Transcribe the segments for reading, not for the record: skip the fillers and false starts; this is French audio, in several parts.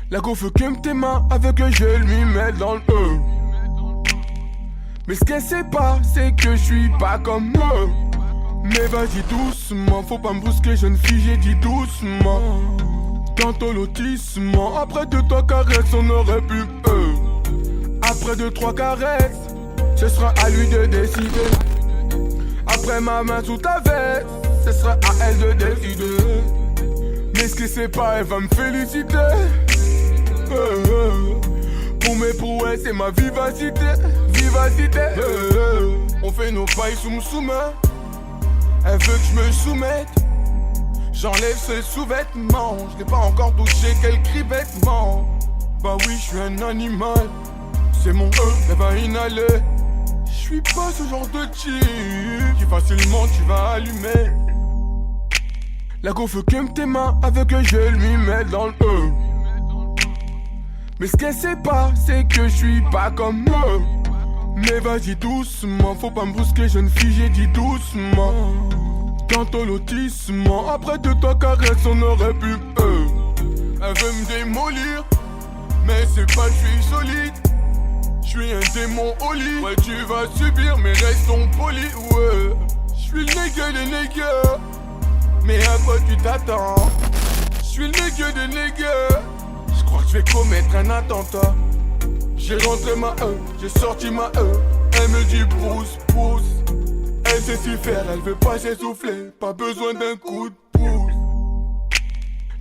La go veut que tes mains avec un gel lui met dans le E. Mais ce qu'elle sait pas, c'est que je suis pas comme eux. Mais vas-y doucement, faut pas me brusquer jeune fille, j'ai dit doucement. Tantôt lotissement, après 2-3 caresses on aurait pu Après 2-3 caresses, ce sera à lui de décider. Après ma main sous ta veste, ce sera à elle de décider. Mais ce que c'est pas, elle va me féliciter. Pour mes prouesses c'est ma vivacité. On fait nos pailles sous mon sous-main. Elle veut que je me soumette. J'enlève ce sous-vêtement. Je n'ai pas encore touché quel cri bêtement. Bah oui, je suis un animal. C'est mon elle va inhaler. Je suis pas ce genre de type qui facilement tu vas allumer. La go veut que tes mains avec un gel lui met dans le E. Mais ce qu'elle sait pas, c'est que je suis pas comme eux. Mais vas-y doucement, faut pas me brusquer jeune fille, j'ai dit doucement. Tantôt lotissement, après 2-3 caresses on aurait pu Elle veut me démolir, mais c'est pas que je suis solide. Je suis un démon au lit. Ouais tu vas subir mais restons polis. Ouais, je suis le nègre des nègres. Mais à quoi tu t'attends? Je suis le nègre des nègres. Je crois que je vais commettre un attentat. J'ai rentré ma j'ai sorti ma Elle me dit pousse, pousse. Elle sait s'y faire, elle veut pas s'essouffler. Pas besoin d'un coup de pouce.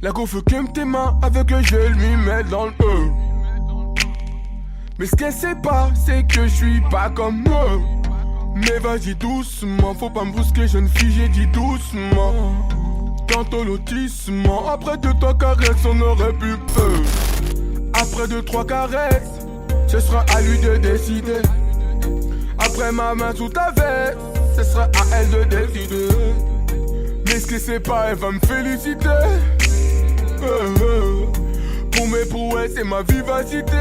La go veut que tes mains avec un gel lui met dans le E. Mais ce qu'elle sait pas, c'est que je suis pas comme eux. Mais vas-y doucement, faut pas me brusquer jeune fille, j'ai dit doucement. Tantôt lotissement, après 2-3 caresses on aurait pu Après 2-3 caresses, ce sera à lui de décider. Après ma main sous ta veste, ce sera à elle de décider. Mais ce que c'est pas, elle va me féliciter. Pour mes prouesses c'est ma vivacité.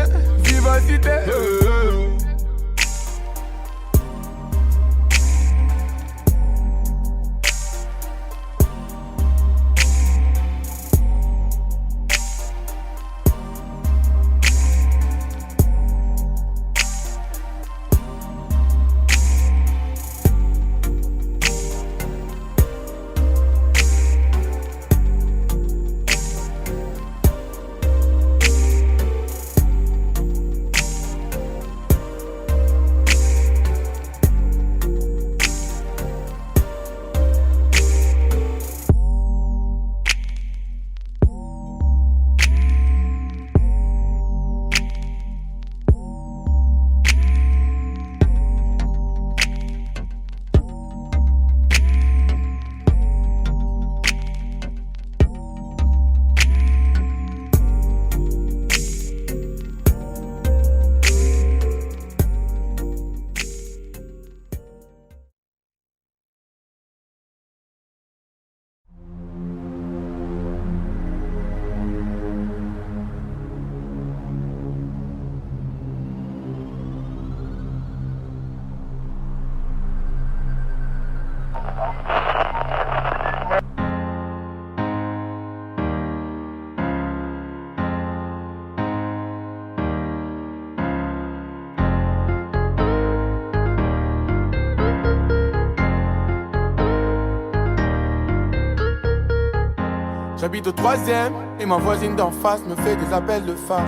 J'habite au 3ème et ma voisine d'en face me fait des appels de phare.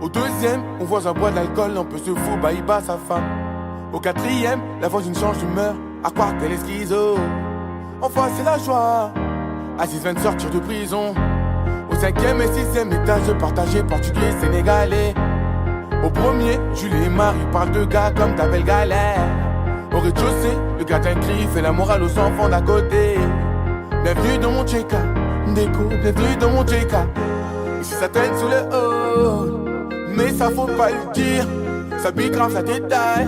Au 2ème, mon voisin boit de l'alcool, un peu se fout, bah il bat sa femme. Au 4ème, la voisine change d'humeur, à croire qu'elle est schizo. Enfin c'est la joie, Aziz vient de sortir de prison. Au 5ème et 6ème étage partagé portugais sénégalais. Au 1er, Julie et Marie parlent de gars comme ta belle galère. Au rez-de-chaussée, le gardien crie, fait la morale aux enfants d'à côté. Bienvenue dans mon check-up. Déco, bienvenue dans mon JK. Ici ça traîne sous le haut, mais ça faut pas le dire. Ça pique grave, ça détaille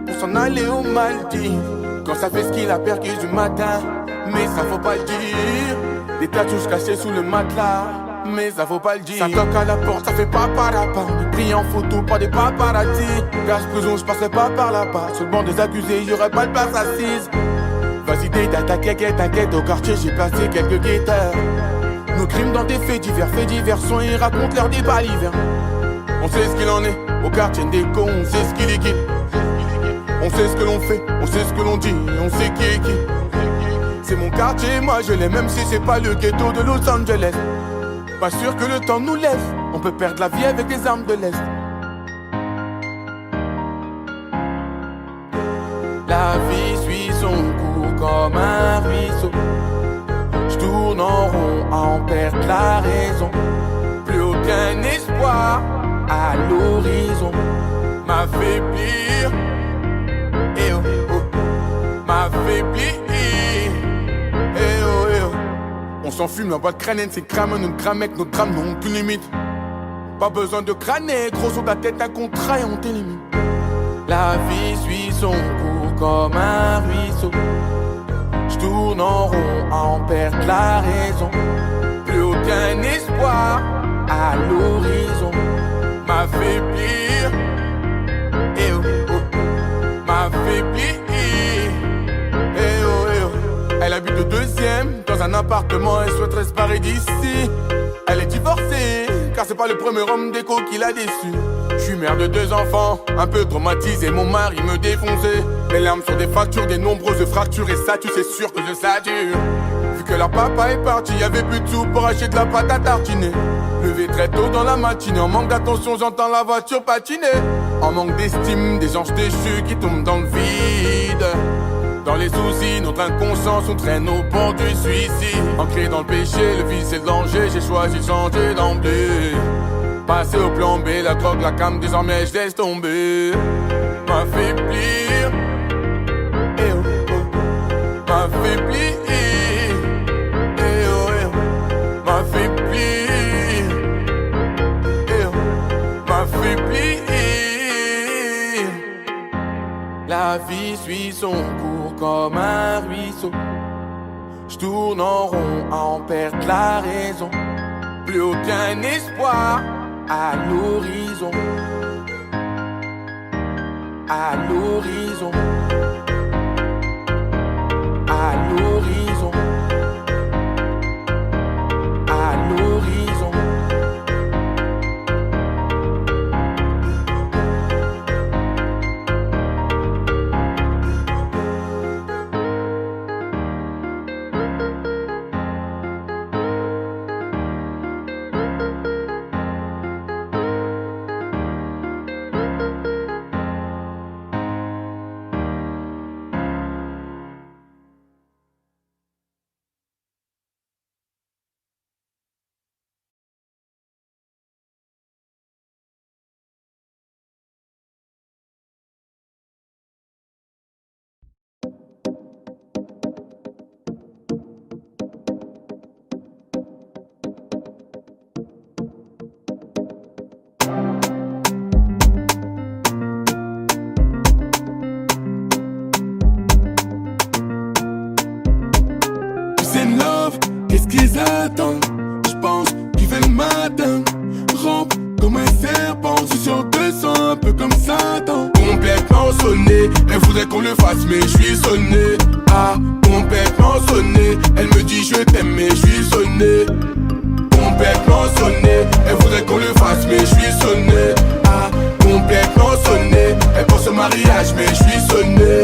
pour s'en aller au Maldives. Quand ça fait ce qu'il a perdu du matin, mais ça faut pas le dire. Des tatouages cachés sous le matelas, mais ça faut pas le dire. Ça toque à la porte, ça fait pas par là-bas. On est pris en photo par des paparazzi. Gage prison, je passerai pas par là-bas. Sur le banc des accusés, y'aurait pas de place assise. Vas-y t'inquiète, au quartier j'ai placé quelques guetteurs. Nos crimes dans des faits divers sont et racontent leur débat l'hiver. On sait ce qu'il en est, au quartier des cons, on sait ce qui liquide. On sait ce que l'on fait, on sait ce que l'on dit, on sait qui est qui. C'est mon quartier, moi je l'ai, même si c'est pas le ghetto de Los Angeles. Pas sûr que le temps nous laisse, on peut perdre la vie avec des armes de l'Est. La vie suit son cours comme un ruisseau. J'tourne en rond à en perdre la raison. Plus aucun espoir à l'horizon. M'affaiblir, eh oh, oh. M'affaiblir, eh oh, eh oh. On s'enfume, la boîte crânienne, c'est crame, notre cramec, notre drame n'ont plus limite. Pas besoin de crâner, gros sur ta tête, un contrat et on t'élimine. La vie suit son cours comme un ruisseau. J'tourne en rond à en perdre la raison. Plus aucun espoir à l'horizon. M'affaiblir, eh oh, oh. M'affaiblir, eh oh, eh oh. Elle habite au deuxième, dans un appartement, elle souhaiterait se barrer d'ici. Elle est divorcée, car c'est pas le premier homme déco qui l'a déçue. J'suis mère de 2 enfants, un peu traumatisé, mon mari me défonçait. Mes larmes sur des factures, des nombreuses fractures, et ça tu sais sûr que je sature. Vu que leur papa est parti, y'avait plus de sous pour acheter de la pâte à tartiner. Levé très tôt dans la matinée, en manque d'attention j'entends la voiture patiner. En manque d'estime, des anges déchus qui tombent dans le vide. Dans les soucis, notre inconscience nous traîne au bord du suicide. Ancré dans le péché, le vice et le danger, j'ai choisi de changer d'emblée. Passer au plan B, la drogue, la cam, désormais je laisse tomber. M'affaiblir, eh oh oh. M'affaiblir, eh oh eh oh. M'affaiblir, eh oh. M'affaiblir. La vie suit son cours comme un ruisseau. J'tourne en rond à en perdre la raison. Plus aucun espoir à l'horizon. À l'horizon. À l'horizon. À l'horizon. Qu'est-ce qu'ils attendent? J'pense qu'il fait le matin. Rampe comme un serpent, je suis sur 200, un peu comme Satan. Complètement sonné, elle voudrait qu'on le fasse mais je suis sonné. Ah, complètement sonné, elle me dit je t'aime mais je suis sonné. Complètement sonné, elle voudrait qu'on le fasse mais je suis sonné. Ah, complètement sonné, elle pense au mariage mais je suis sonné.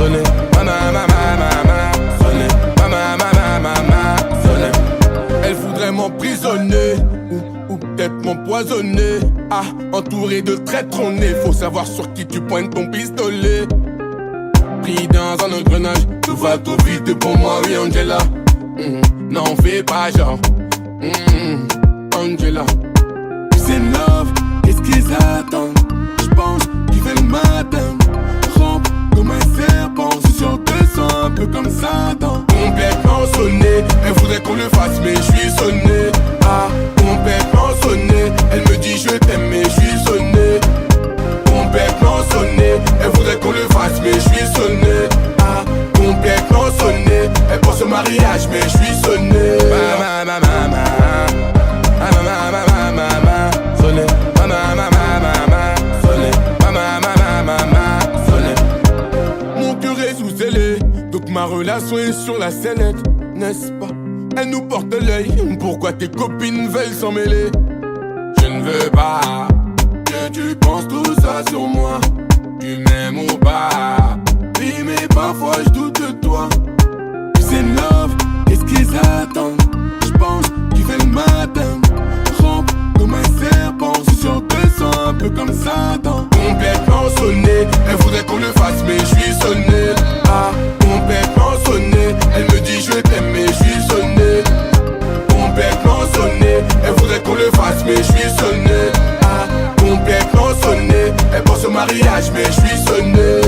Sonné. Elle voudrait m'emprisonner ou peut-être m'empoisonner. Ah, entouré de traîtres on est. Faut savoir sur qui tu pointes ton pistolet. Pris dans un engrenage, tout va trop vite pour moi, oui Angela. N'en fais pas genre, Angela. C'est love, qu'est-ce qu'ils attendent? J'pense qu'il fait le matin. Rampe comme un serpent, je suis sur 200, un peu comme Satan. Complètement sonné, elle voudrait qu'on le fasse mais je suis sonné. Ah, complètement sonné, elle me dit je t'aime mais je suis sonné. Complètement sonné, elle voudrait qu'on le fasse mais je suis sonné. Ah, complètement sonné, elle pense au mariage mais je suis sonné. Sonné, sonné, sonné. Mon cœur est sous scellé, donc que ma relation est sur la sellette, n'est-ce pas? Elle nous porte l'œil, pourquoi tes copines veulent s'en mêler? Je ne veux pas que tu penses tout ça sur moi. Tu m'aimes ou pas? Oui mais parfois je doute de toi. C'est love, qu'est-ce qu'ils attendent? Je pense qu'il fait le matin. Rampe comme un serpent, je suis sûr qu'elle sent un peu comme Satan. Complètement sonné, elle voudrait qu'on le fasse mais je suis sonné. Ah, complètement sonné, elle me dit je t'aime mais je suis sonné. Complètement sonné, elle voudrait qu'on le fasse mais je suis sonné. Ah, complètement sonné, elle pense au mariage mais je suis sonné.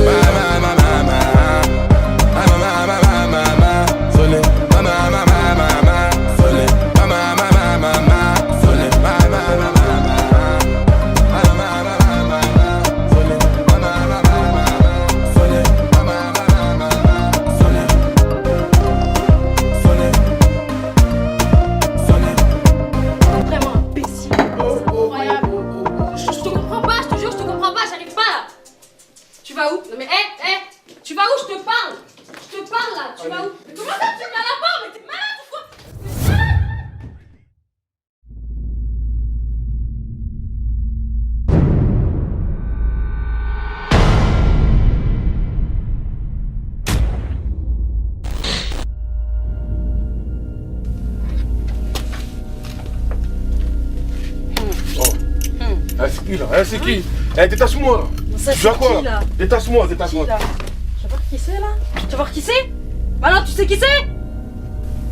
C'est qui? Eh, détache-moi là! Tu vois quoi là? Détache-moi, détache-moi! Tu vas voir qui c'est là? Tu vas voir qui c'est? Malin, tu sais qui c'est?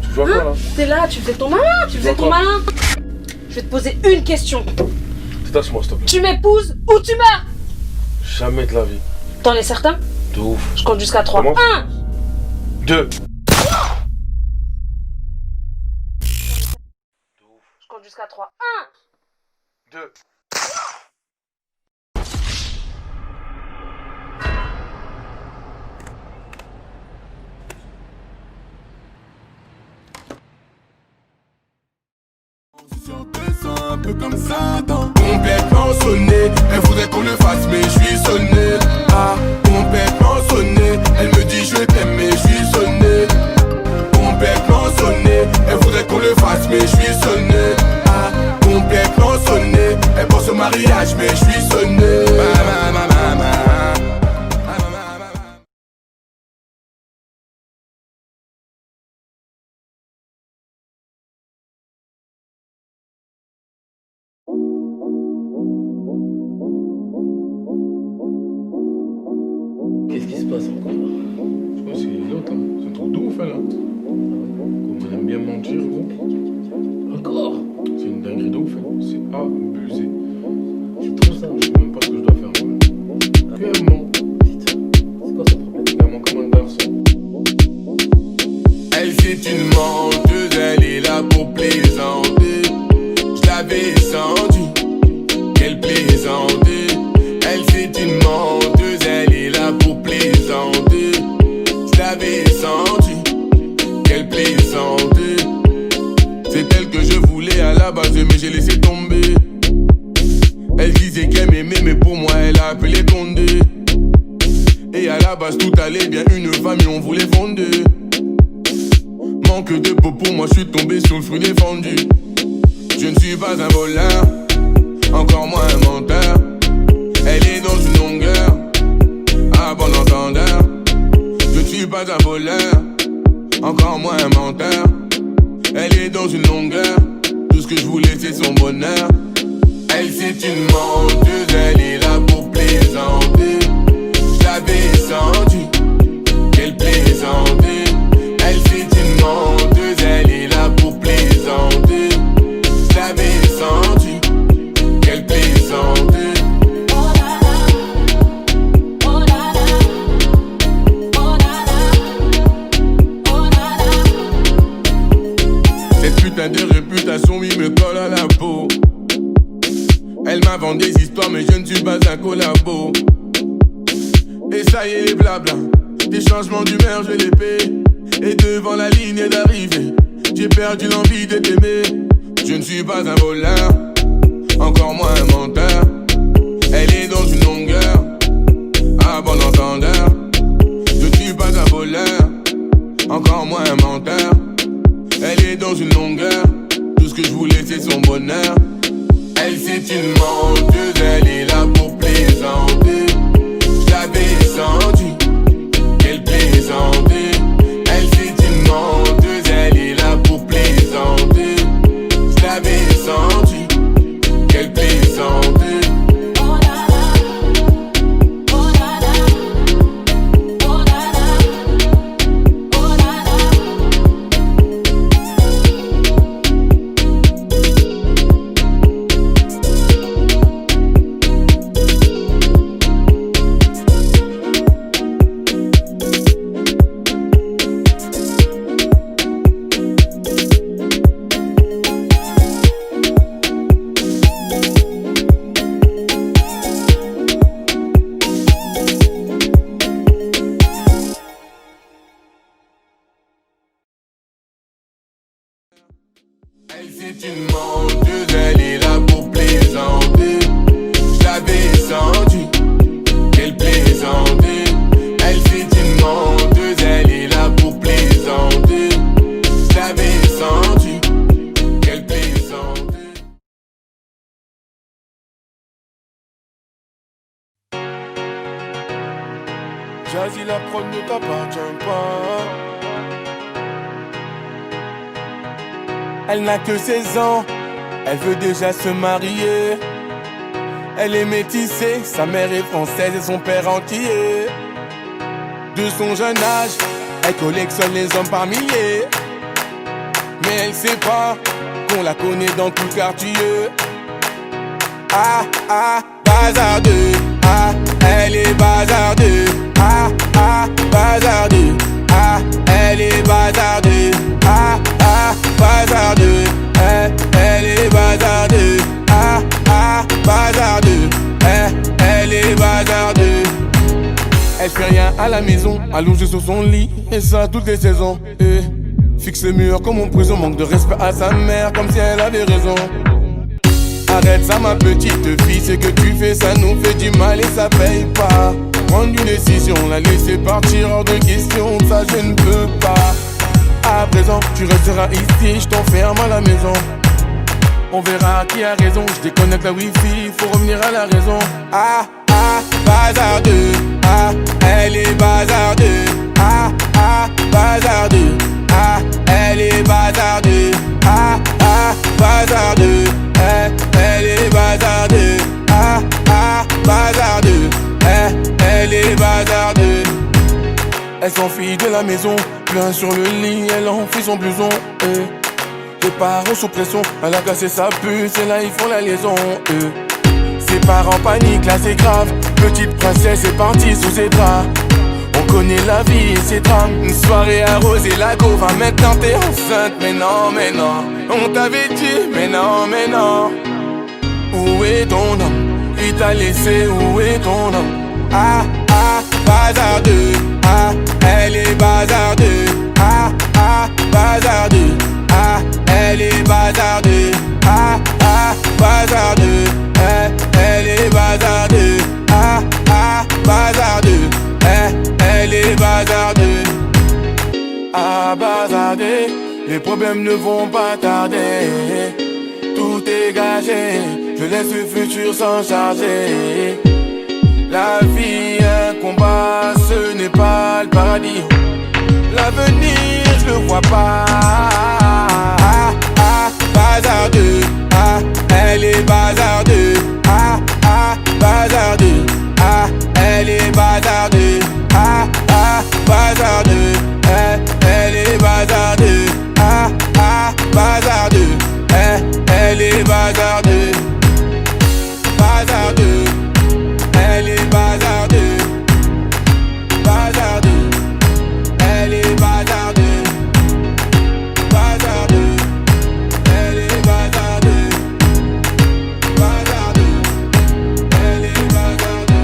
Tu vois quoi là? T'es là, tu faisais ton malin, tu faisais ton malin! Je vais te poser une question. Détache-moi s'il te plaît. Tu m'épouses ou tu meurs? Jamais de la vie. T'en es certain? De ouf. Je compte jusqu'à 3. Comment? 1 2 Je compte jusqu'à 3. 1 2 Un peu comme Satan. Complètement sonné, elle voudrait qu'on le fasse mais je suis sonné. Ah, complètement sonné, elle me dit je t'aime mais je suis sonné. Complètement sonné, elle voudrait qu'on le fasse mais je suis sonné. Ah, complètement sonné, elle pense au mariage mais je suis sonné. Qu'est-ce qui se passe encore là? Je pense qu'il est l'autre, hein. C'est un truc de ouf, hein, là. Comme on aime bien mentir, gros. Encore? C'est une dinguerie de ouf, hein. C'est abusé. C'est trop ça. Je sais même pas ce que je dois faire, moi. Clairement. Putain. C'est quoi ton problème? Clairement comme un garçon. Elle c'est une menteuse, elle est là pour plaisanter. Je l'avais senti, qu'elle plaisantait. Elle c'est une menteuse, elle est là pour plaisanter. Je l'avais senti, qu'elle plaisantait. C'est elle que je voulais à la base mais j'ai laissé tomber. Elle disait qu'elle m'aimait mais pour moi elle a appelé Condé. Et à la base tout allait bien, une famille on voulait fonder. Manque de peau pour moi, je suis tombé sur le fruit défendu. Je ne suis pas un voleur, encore moins un menteur. Elle est dans une longueur, à bon entendeur. Je ne suis pas un voleur, encore moins un menteur. Elle est dans une longueur, tout ce que je voulais c'est son bonheur. Elle c'est une menteuse, elle est là pour plaisanter. Je l'avais senti, qu'elle plaisantait. Elle c'est une menteuse, elle est là pour plaisanter. Je l'avais senti, qu'elle plaisantait. Cette putain de réputation, oui, me colle à la peau. Elle m'invente des histoires, mais je ne suis pas un collabo. Et ça y est, les blabla. Des changements d'humeur, je les paie. Et devant la ligne d'arrivée, j'ai perdu l'envie de t'aimer. Je ne suis pas un voleur, encore moins un menteur. Elle est dans une longueur, à bon entendeur. Je ne suis pas un voleur, son bonheur. Elle c'est une menteuse, elle est là pour plaisanter. Je l'avais senti qu'elle plaisantait. Elle c'est une menteuse, elle est là pour plaisanter. Je l'avais senti qu'elle plaisantait. Elle c'est une menteuse, elle est là pour plaisanter. Je l'avais senti qu'elle plaisantait. Elle c'est une menteuse, elle est là pour plaisanter. Je l'avais senti qu'elle plaisantait. Jazzy, la prod ne t'appartient pas. Elle n'a que 16 ans, elle veut déjà se marier. Elle est métissée, sa mère est française et son père entier. De son jeune âge, elle collectionne les hommes par milliers. Mais elle sait pas qu'on la connaît dans tout le quartier. Ah ah, bazardeux. Ah, elle est bazardeux. Ah ah, bazardeux. Ah, elle est bazardeux. Ah ah, bazardeux. Elle est bazardeux. Ah ah, bazardeux. Elle est bazardeux. Elle fait rien à la maison, allongée sur son lit, et ça toutes les saisons. Fixe le mur comme en prison, manque de respect à sa mère, comme si elle avait raison. Arrête ça ma petite fille, ce que tu fais ça nous fait du mal et ça paye pas. Prendre une décision, la laisser partir hors de question, ça je ne peux pas. À présent tu resteras ici, je t'enferme à la maison. On verra qui a raison, je déconnecte la wifi, faut revenir à la raison. Ah ah, bazardeux. Ah, elle est bazardeux. Ah ah, bazardeux. Ah, elle est bazardeux. Ah ah, bazardeux. Elle est bazardeux. Ah ah, bazardeux. Elle est bazardeux. Elle s'enfuit de la maison, plein sur le lit, elle enfuit son blouson. Les parents sous pression, elle a cassé sa puce et là ils font la liaison. Ses parents paniquent, là c'est grave. Petite princesse est partie sous ses draps. On connaît la vie et ses drames. Une soirée arrosée, la go va maintenant t'es enceinte. Mais non, mais non, on t'avait dit, mais non, mais non. Où est ton homme? Il t'a laissé, où est ton homme? Ah ah, bazardeux. Ah, elle est bazardeux. Ah ah, bazardeux. Ah, elle est bazardeux. Ah ah, bazardeux. Elle est bazardeux. Ah ah, bazardeux. Elle est bazardeux. Ah, bazardeux. Les problèmes ne vont pas tarder. Tout est gagé. Je laisse le futur s'en charger. La vie, un combat, ce n'est pas le paradis. L'avenir, je le vois pas. Ah ah, bazardeux. Ah, elle est bazardeux. Ah ah, bazardeux. Ah, elle est bazardeux. Ah ah, bazardeux. Elle est bazardeux. Ah ah, bazardeux. Elle est bazardeux. Bazardeux. Elle est bazardeux. Bazardeux. Elle est bazardeux. Bazardeux. Elle est bazardeux. Bazardeux. Elle est bazardeux.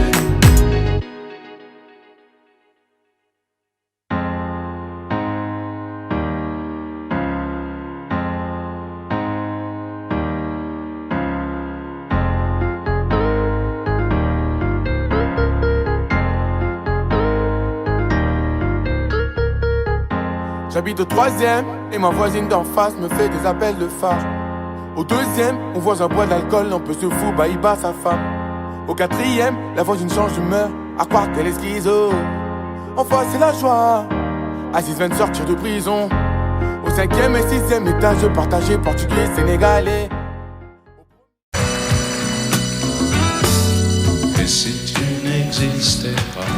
J'habite au 3e et ma voisine d'en face me fait des appels de phare. Au deuxième, on voit un bois d'alcool, un peu se fout, bah il bat sa femme. Au quatrième, la voisine change d'humeur, à croire qu'elle est schizo. Enfin c'est la joie, Aziz vient de sortir de prison. Au cinquième et sixième étage, partagé portugais, sénégalais. Et si tu n'existais pas,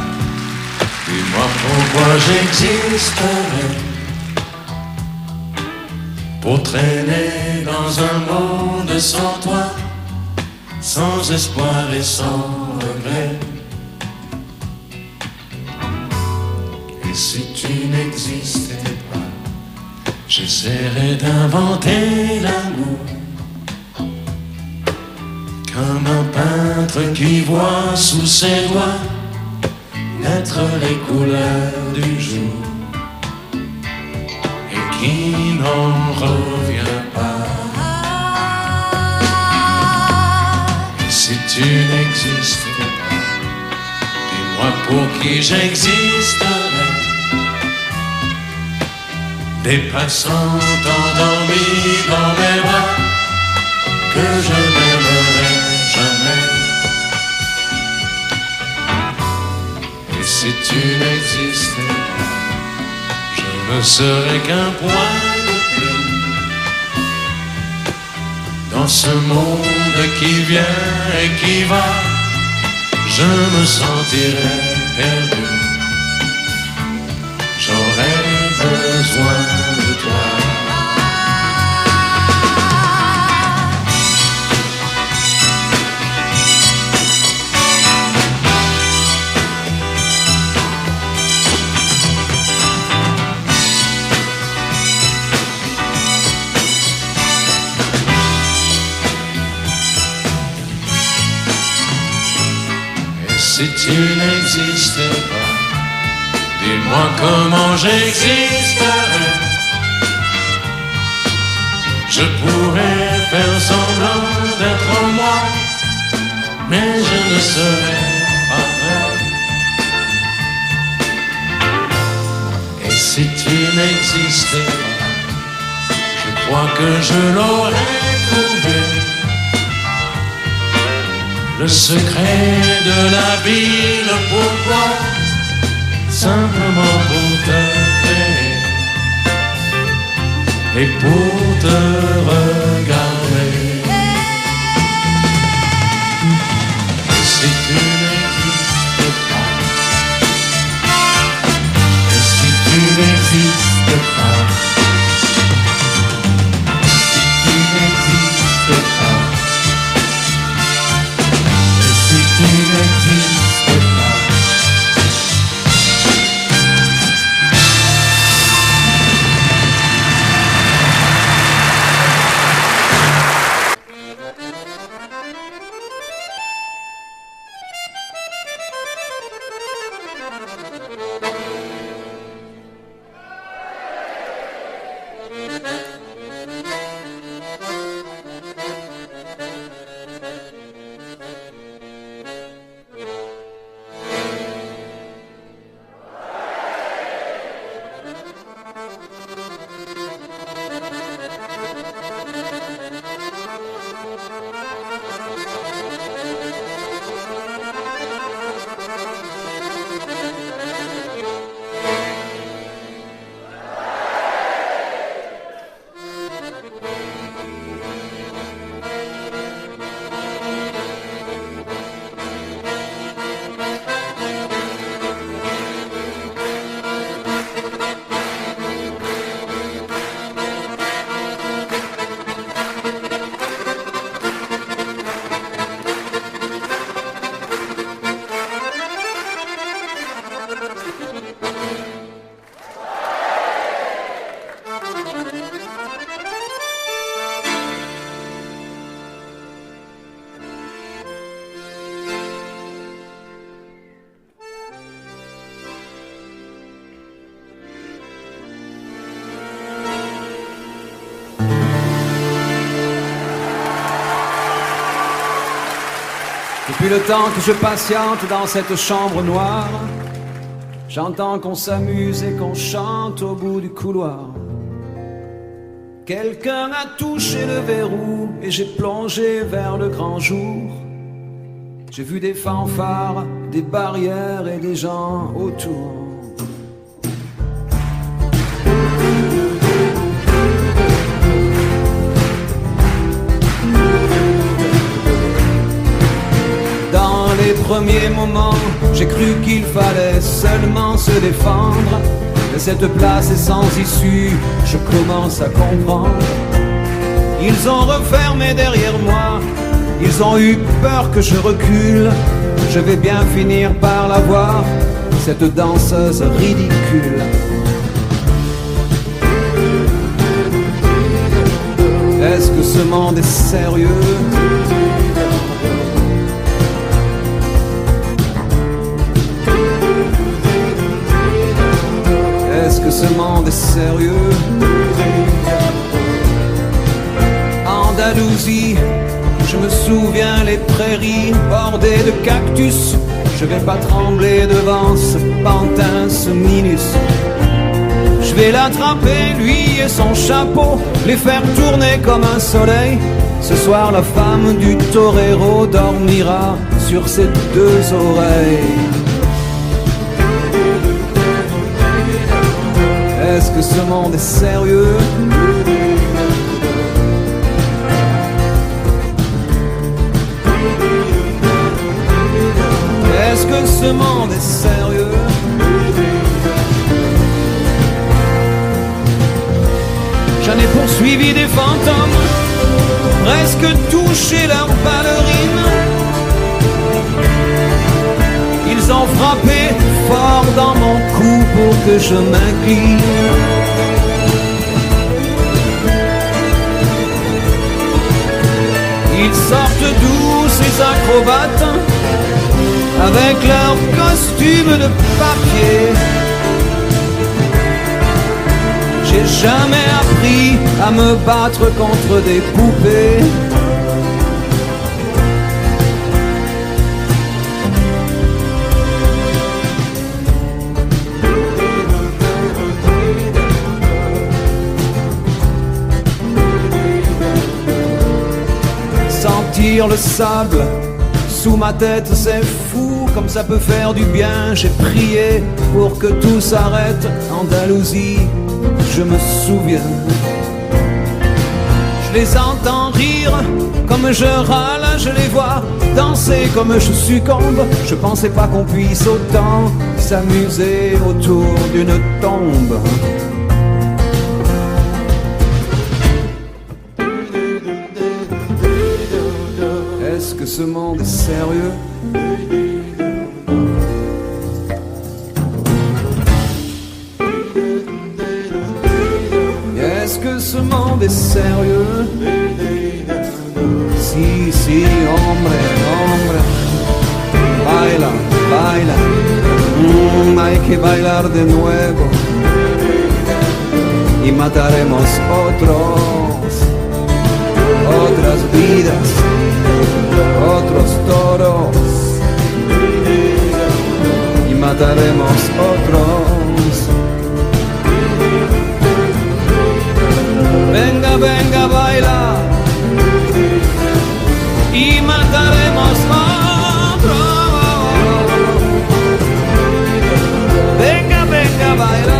dis-moi pourquoi j'existerais. Pour traîner dans un monde sans toi, sans espoir et sans regret. Et si tu n'existais pas, j'essaierais d'inventer l'amour, comme un peintre qui voit sous ses doigts naître les couleurs du jour et qui n'en revient pas. Et si tu n'existais pas, dis-moi pour qui j'existerais. Des passants endormis dans mes bras que je n'aimerai jamais. Et si tu n'existais pas, je ne serais qu'un point de plus dans ce monde qui vient et qui va. Je me sentirais perdu, j'aurais besoin de toi. Si tu n'existais pas, dis-moi comment j'existerais. Je pourrais faire semblant d'être moi, mais je ne serais pas vrai. Et si tu n'existais pas, je crois que je l'aurais trouvé. Le secret de la vie, le pourquoi, simplement pour te créer et pour te regarder. Et si tu n'existes pas, et si tu n'existes pas, si tu n'existes pas, tu n'existes pas. Depuis le temps que je patiente dans cette chambre noire, j'entends qu'on s'amuse et qu'on chante au bout du couloir. Quelqu'un a touché le verrou et j'ai plongé vers le grand jour. J'ai vu des fanfares, des barrières et des gens autour. Dans les premiers moments, j'ai cru qu'il fallait seulement se défendre. Mais cette place est sans issue, je commence à comprendre. Ils ont refermé derrière moi, ils ont eu peur que je recule. Je vais bien finir par la voir, cette danseuse ridicule. Est-ce que ce monde est sérieux? Est-ce que ce monde est sérieux? Andalousie, je me souviens les prairies bordées de cactus. Je vais pas trembler devant ce pantin, ce minus. Je vais l'attraper, lui et son chapeau, les faire tourner comme un soleil. Ce soir la femme du torero dormira sur ses deux oreilles. Est-ce que ce monde est sérieux? Est-ce que ce monde est sérieux? J'en ai poursuivi des fantômes, presque touché leurs ballerines. Ils ont frappé fort dans mon cou pour que je m'incline. Ils sortent d'où ces acrobates, avec leurs costumes de papier. J'ai jamais appris à me battre contre des poupées. Sentir le sable sous ma tête, c'est fou, comme ça peut faire du bien. J'ai prié pour que tout s'arrête. Andalousie, je me souviens. Je les entends rire comme je râle, je les vois danser comme je succombe. Je pensais pas qu'on puisse autant s'amuser autour d'une tombe. Est-ce que ce monde est sérieux? Est-ce que ce monde est sérieux? Si, si, hombre, hombre. Baila, baila. Hay que bailar de nuevo. Y mataremos otras vidas, otros toros, y mataremos otros. Venga, venga, baila, y mataremos otros. Venga, venga, baila.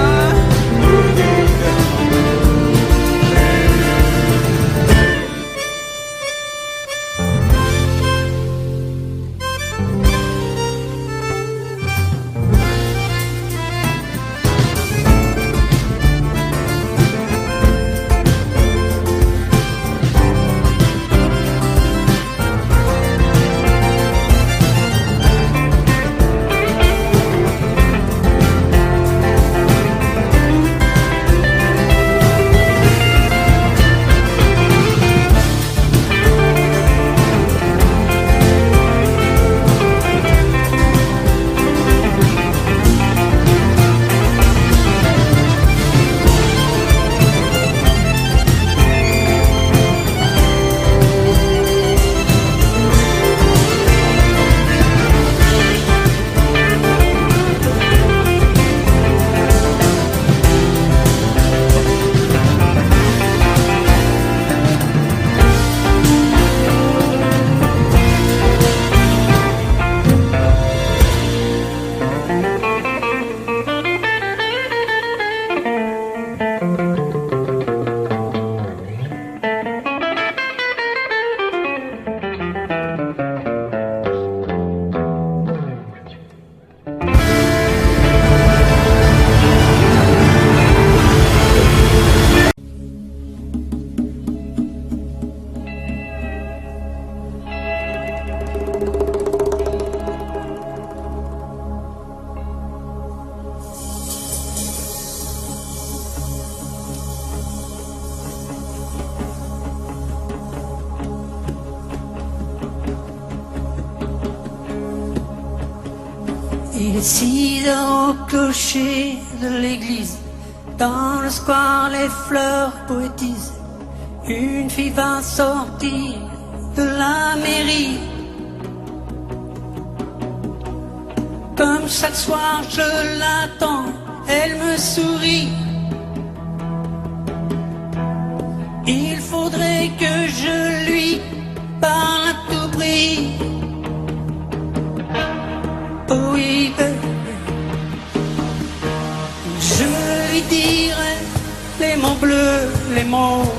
Il est 6 heures au clocher de l'église. Dans le square, les fleurs poétisent. Une fille va sortir de la mairie. Comme chaque soir, je l'attends, elle me sourit. Il faudrait que je lui parle à tout prix. Oh oui, je lui dirai les mots bleus, les mots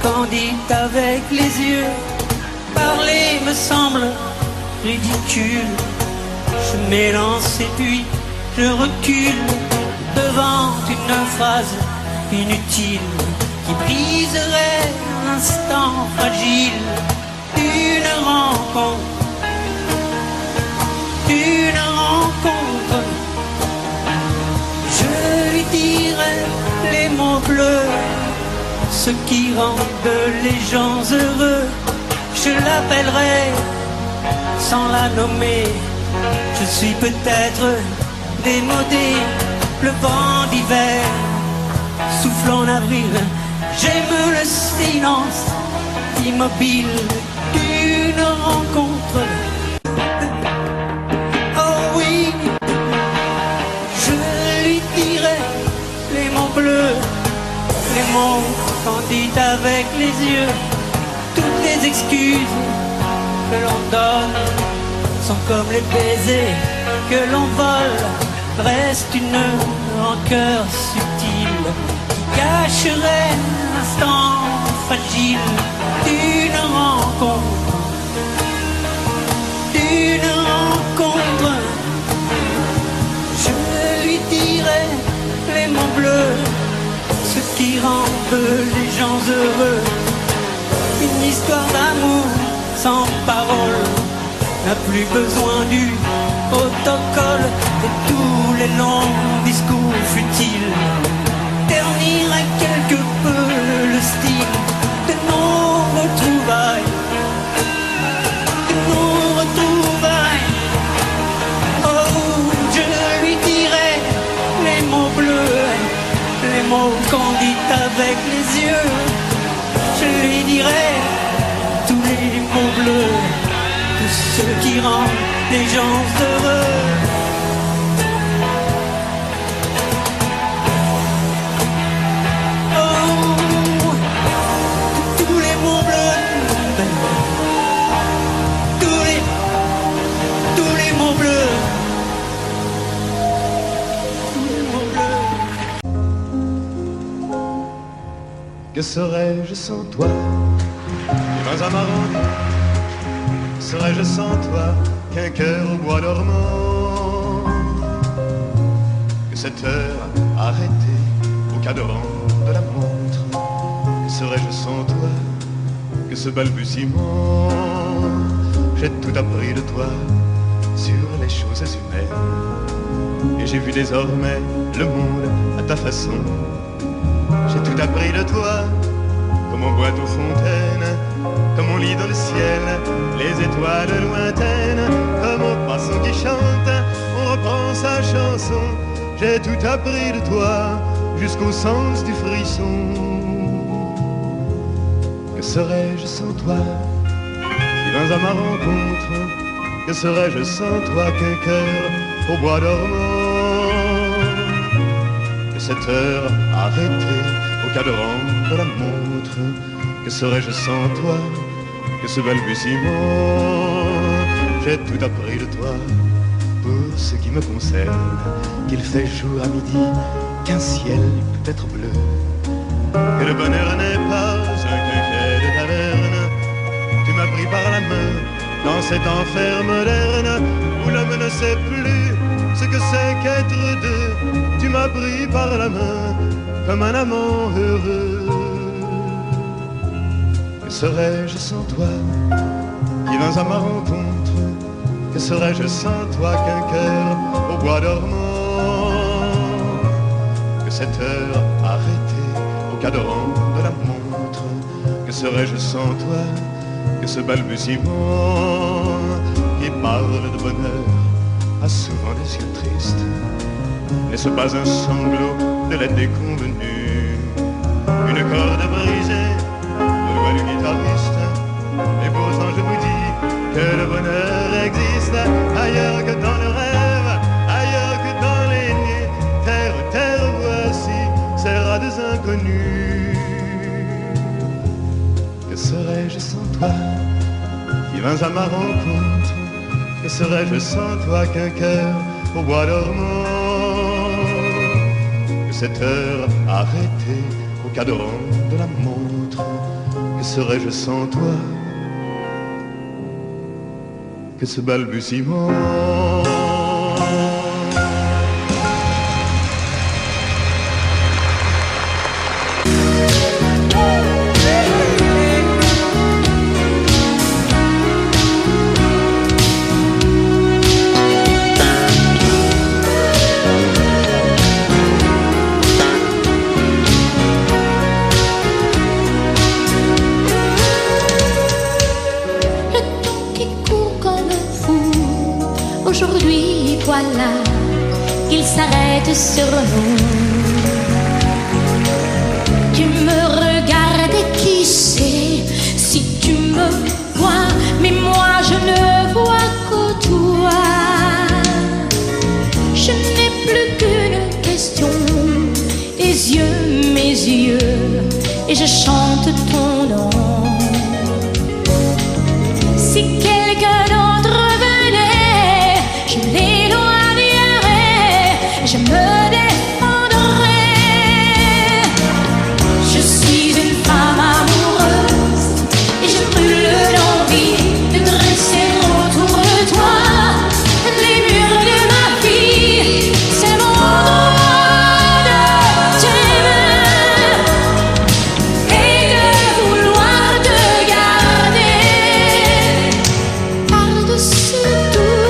candides avec les yeux. Parler me semble ridicule. Je m'élance et puis je recule devant une phrase inutile qui briserait l'instant fragile d'une rencontre. Une rencontre, je lui dirai les mots bleus, ce qui rendent les gens heureux. Je l'appellerai sans la nommer. Je suis peut-être démodé, le vent d'hiver souffle en avril. J'aime le silence immobile d'une rencontre. Les mots candides avec les yeux. Toutes les excuses que l'on donne sont comme les baisers que l'on vole. Reste une rancœur subtile qui cacherait l'instant fragile d'une rencontre. D'une rencontre, je lui dirai les mots bleus, ce qui rendent les gens heureux. Une histoire d'amour sans parole n'a plus besoin du protocole et tous les longs discours futiles terniraient quelque peu le style de nos retrouvailles. De nos retrouvailles. Oh, je lui dirai les mots bleus, les mots candides avec les yeux. Je lui dirai tous les mots bleus, tous ceux qui rendent les gens heureux. Oh, tous les mots bleus, tous les mots bleus. Que serais-je sans toi? Vins amarants, serais-je sans toi qu'un cœur au bois dormant? Que cette heure arrêtée au cadran de la montre? Que serais-je sans toi? Que ce balbutiement? J'ai tout appris de toi sur les choses humaines, et j'ai vu désormais le monde à ta façon. J'ai tout appris de toi, comme on boit aux fontaines, comme on lit dans le ciel les étoiles lointaines, comme au passant qui chante, on reprend sa chanson. J'ai tout appris de toi, jusqu'au sens du frisson. Que serais-je sans toi, qui vins à ma rencontre? Que serais-je sans toi qu'un cœur au bois dormant? Que cette heure arrêtée au cadran de la montre? Que serais-je sans toi? Que ce balbutiement? J'ai tout appris de toi, pour ce qui me concerne, qu'il fait jour à midi, qu'un ciel peut être bleu, que le bonheur n'est pas un quinquet de taverne. Tu m'as pris par la main dans cet enfer moderne où l'homme ne sait plus ce que c'est qu'être deux. Tu m'as pris par la main comme un amant heureux. Que serais-je sans toi, qui vins à ma rencontre? Que serais-je sans toi qu'un cœur au bois dormant? Que cette heure arrêtée au cadran de la montre? Que serais-je sans toi? Que ce balbutiement qui parle de bonheur a souvent des yeux tristes. N'est-ce pas un sanglot de la déconvenue? Une corde brisée de voix du guitariste. Et pourtant je vous dis que le bonheur existe ailleurs que dans le rêve, ailleurs que dans les nuits. Terre, terre, voici ces rats inconnus. Que serais-je sans toi qui vins à ma rencontre? Que serais-je sans toi qu'un cœur au bois dormant? Que cette heure arrêtée au cadran de la montre? Que serais-je sans toi que ce balbutiement? Aujourd'hui, voilà qu'il s'arrête sur nous. Tu me regardes et qui sait si tu me vois, mais moi je ne vois que toi. Je n'ai plus qu'une question, tes yeux, mes yeux, et je chante ton nom. Si quelqu'un d'autre venait, je l'éloignerais, je me défendrais. Je suis une femme amoureuse et je brûle d'envie de dresser autour de toi les murs de ma vie. C'est mon droit de t'aimer et de vouloir te garder par-dessus tout.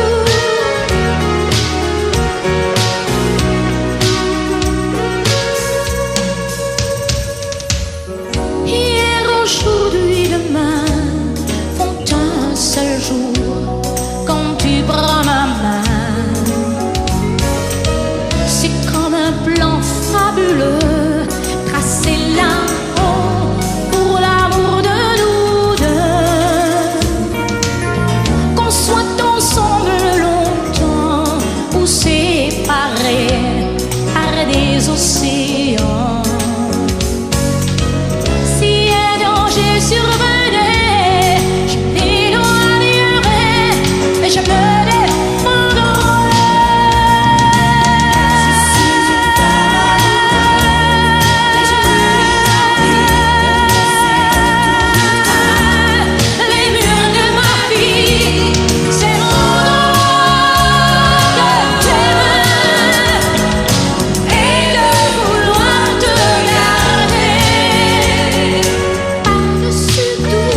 Hier, aujourd'hui, demain font un seul jour quand tu prends ma main. C'est comme un plan fabuleux tracé là-haut pour l'amour de nous deux. Qu'on soit ensemble longtemps ou séparés par des océans. Si un danger survenait, je l'éloignerais, mais je me les murs de ma vie, c'est mon droit de t'aimer et de vouloir te garder par-dessus tout.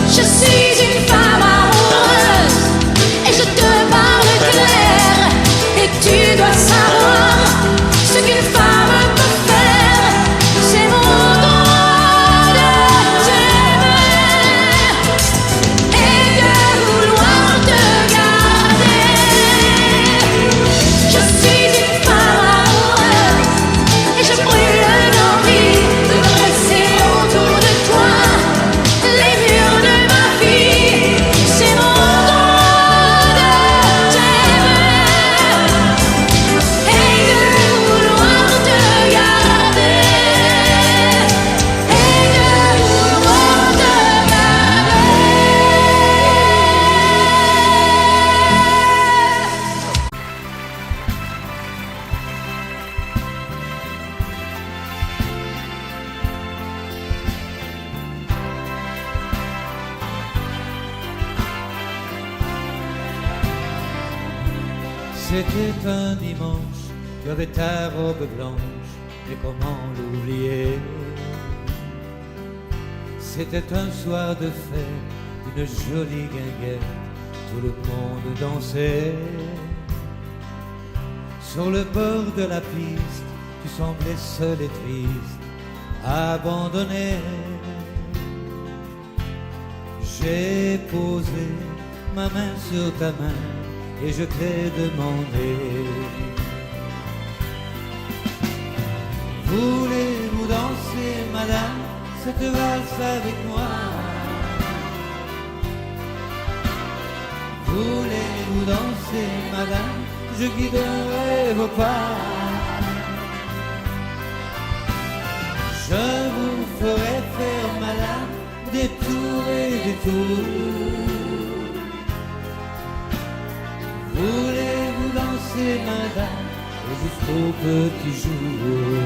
Je suis une femme amoureuse et je te parle clair, et tu dois savoir ce qu'une femme peut faire. C'est mon droit de t'aimer et de vouloir te garder. Je suis une femme amoureuse et je brûle d'envie de dresser autour de toi les murs de ma vie. C'est mon droit de t'aimer et de vouloir te garder et de vouloir te C'était un dimanche, tu avais ta robe blanche, et comment l'oublier? C'était un soir de fête, une jolie guinguette, tout le monde dansait. Sur le bord de la piste, tu semblais seul et triste, abandonné. J'ai posé ma main sur ta main et je t'ai demandé: voulez-vous danser, madame, cette valse avec moi? Voulez-vous danser, madame? Je guiderai vos pas. Je vous ferai faire, madame, des tours et des tours. Voulez-vous danser, madame, et jusqu'au petit jour?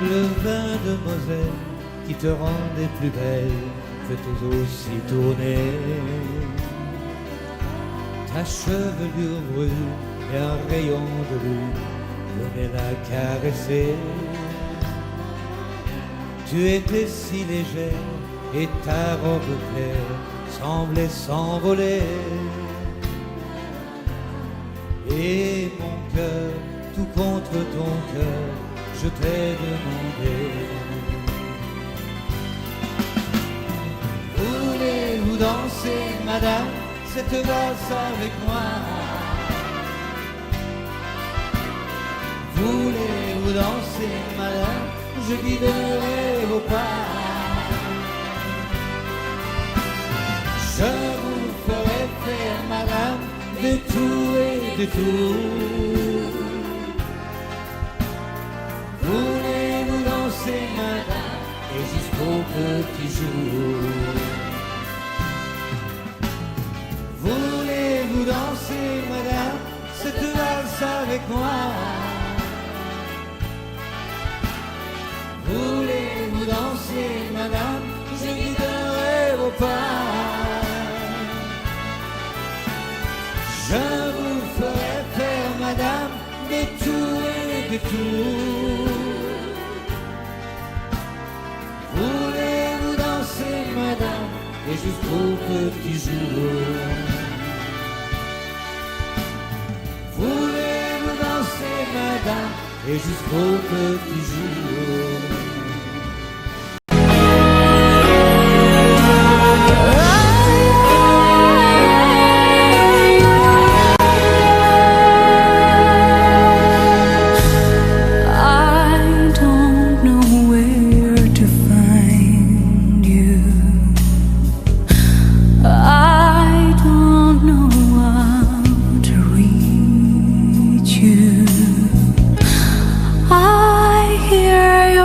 Le vin de Moselle qui te rendait plus belle fait aussi tourner. Ta chevelure brune et un rayon de lune venait la caresser. Tu étais si légère et ta robe claire semblait s'envoler. Et mon cœur, tout contre ton cœur, je t'ai demandé: voulez-vous danser, madame, cette valse avec moi? Voulez-vous danser, madame? Je guiderai vos pas. Je vous ferai faire, madame, des tours et des tours. Voulez-vous danser, madame, et jusqu'au petit jour? Voulez-vous danser, madame, cette valse avec moi? Voulez-vous danser, madame? Je guiderai vos pas. Je vous ferai faire, madame, des tours et des tours. Voulez-vous danser, madame, et jusqu'au petit jour? Voulez-vous danser, madame, et jusqu'au petit jour? I hear your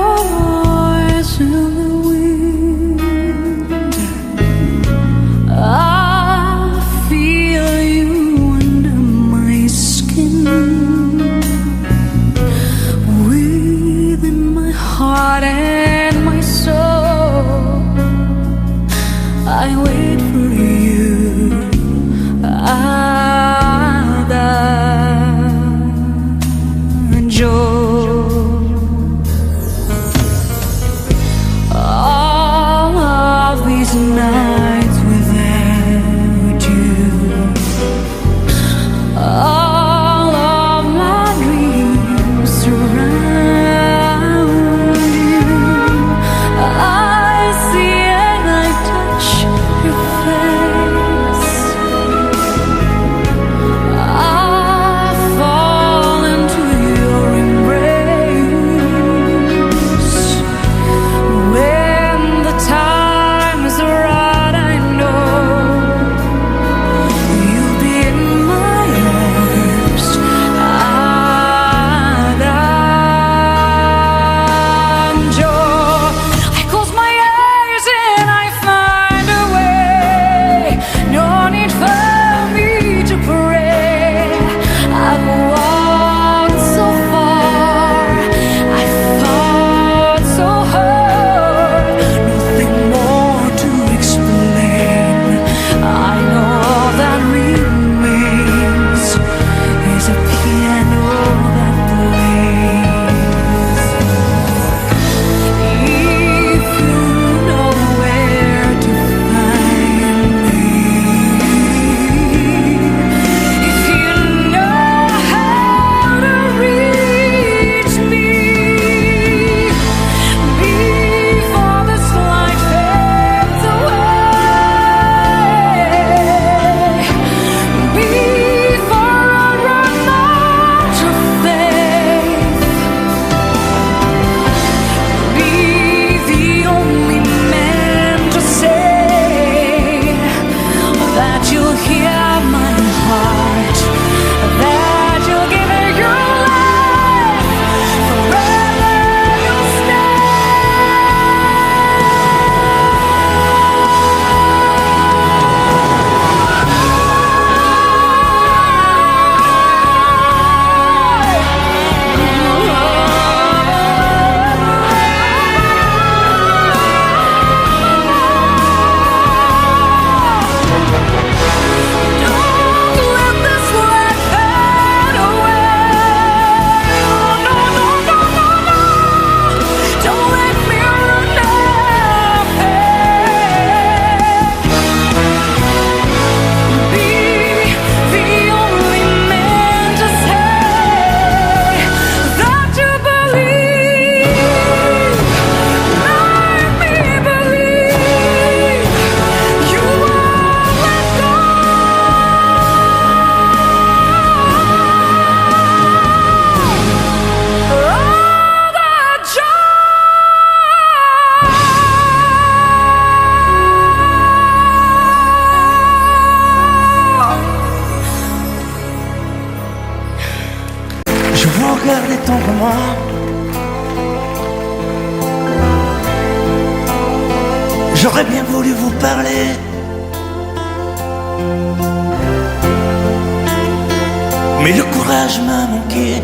Mais le courage m'a manqué.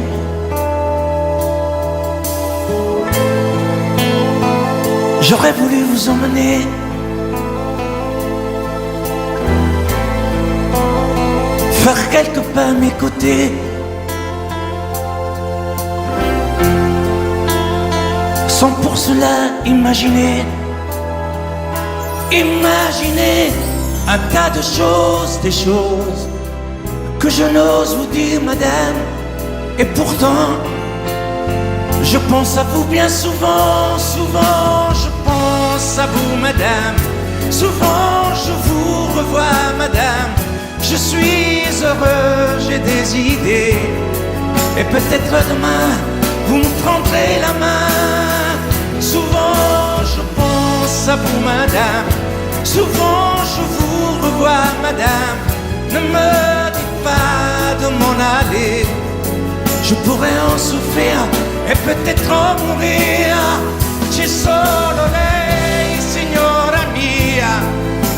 J'aurais voulu vous emmener faire quelques pas à mes côtés, sans pour cela imaginer un tas de choses, des choses que je n'ose vous dire, madame. Et pourtant, je pense à vous bien souvent, souvent je pense à vous, madame. Souvent je vous revois, madame. Je suis heureux, j'ai des idées. Et peut-être demain, vous me prendrez la main. Souvent je pense à vous, madame. Souvent je vous revois, madame. Ne me dites pas de m'en aller. Je pourrais en souffrir e peut-être en mourir. C'è solo lei, signora mia,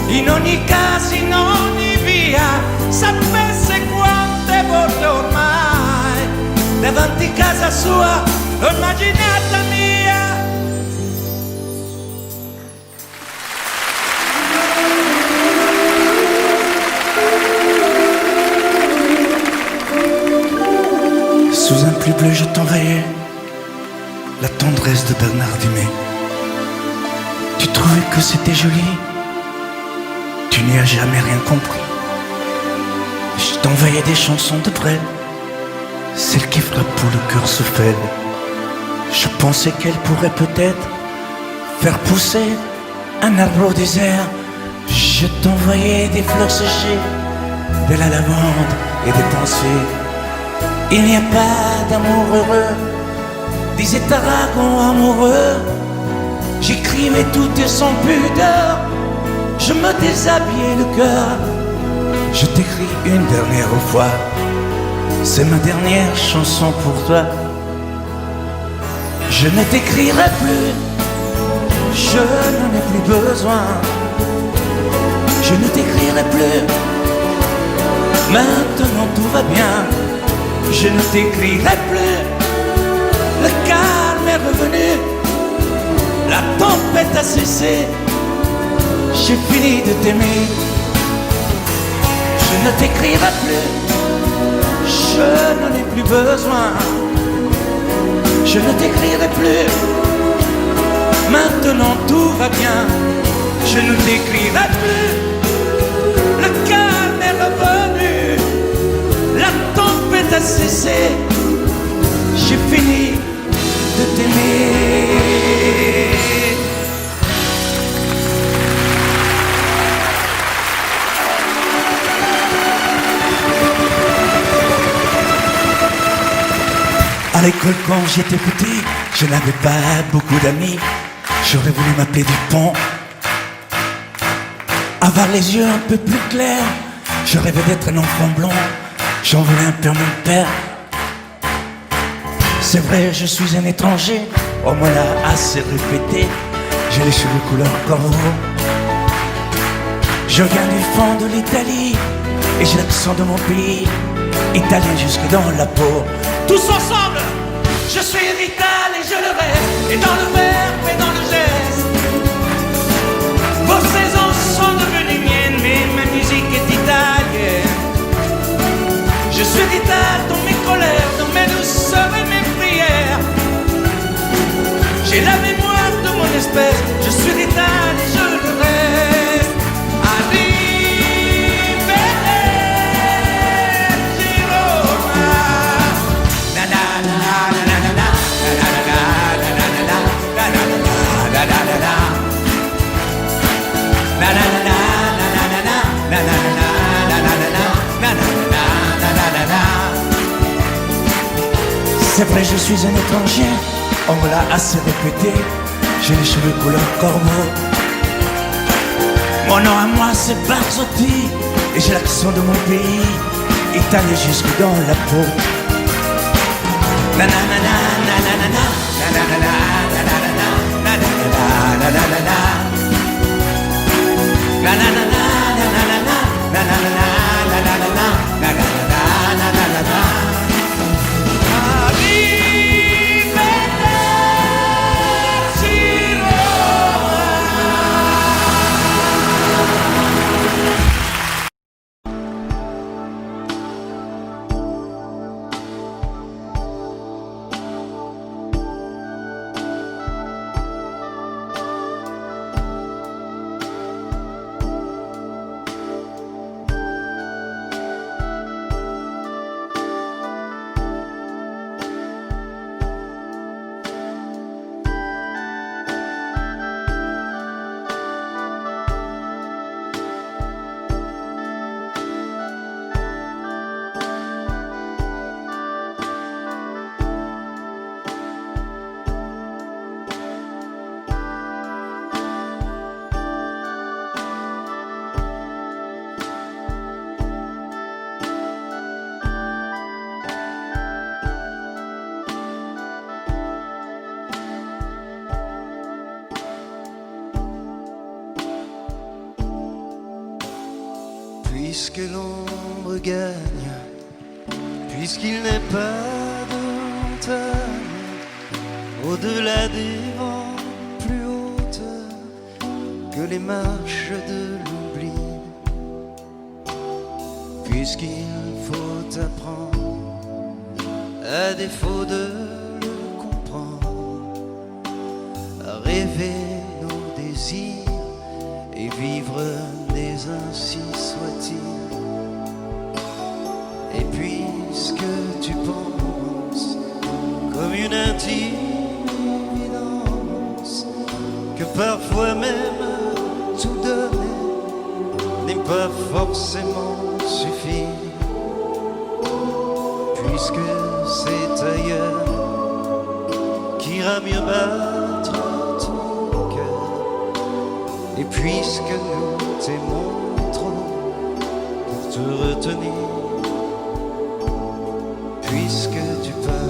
in ogni caso, in ogni via. Sapesse quante volte ormai davanti casa sua l'ho immaginata mia. Sous un plus bleu, je t'envoyais la tendresse de Bernard Dumay. Tu trouvais que c'était joli, tu n'y as jamais rien compris. Je t'envoyais des chansons de Brel, celles qui frappent où le cœur se fêle. Je pensais qu'elle pourrait peut-être faire pousser un arbre au désert. Je t'envoyais des fleurs séchées, de la lavande et des pensées. Il n'y a pas d'amour heureux, disait Aragon amoureux. J'écrivais tout et sans pudeur, je me déshabillais le cœur. Je t'écris une dernière fois, c'est ma dernière chanson pour toi. Je ne t'écrirai plus, je n'en ai plus besoin. Je ne t'écrirai plus, maintenant tout va bien. Je ne t'écrirai plus, le calme est revenu, la tempête a cessé, j'ai fini de t'aimer. Je ne t'écrirai plus, je n'en ai plus besoin. Je ne t'écrirai plus, maintenant tout va bien. Je ne t'écrirai plus, le calme est revenu, la tempête a cessé, j'ai fini de t'aimer. À l'école quand j'étais petit, je n'avais pas beaucoup d'amis. J'aurais voulu m'appeler Dupont, avoir les yeux un peu plus clairs. Je rêvais d'être un enfant blond, j'en voulais un peu à mon père. C'est vrai, je suis un étranger, on me l'a assez répété. J'ai les cheveux couleur corbeau, je viens du fond de l'Italie et j'ai l'accent de mon pays, italien jusque dans la peau. Tous ensemble, je suis vital et je le reste, et dans le verbe et dans le geste. Vos saisons sont devenues miennes, mais ma musique est italienne. Je suis vital dans mes colères, dans mes douceurs et mes prières. J'ai la mémoire de mon espèce, je suis vital et je le reste. C'est vrai, je suis un étranger, on me l'a assez répété. J'ai les cheveux couleur corbeau. Mon nom à moi c'est Barzotti, et j'ai l'accent de mon pays, italien jusque dans la peau. Puisque l'ombre gagne, puisqu'il n'est pas de montagne au-delà des vents plus hautes que les marches de l'oubli, puisqu'il faut apprendre à défaut de le comprendre à rêver nos désirs et vivre des ainsi soit-il. Et puisque tu penses comme une intime évidence que parfois même tout donner n'est pas forcément suffire, puisque c'est ailleurs qu'ira mieux battre ton cœur, et puisque nous t'aimons trop pour te retenir, puisque tu pars.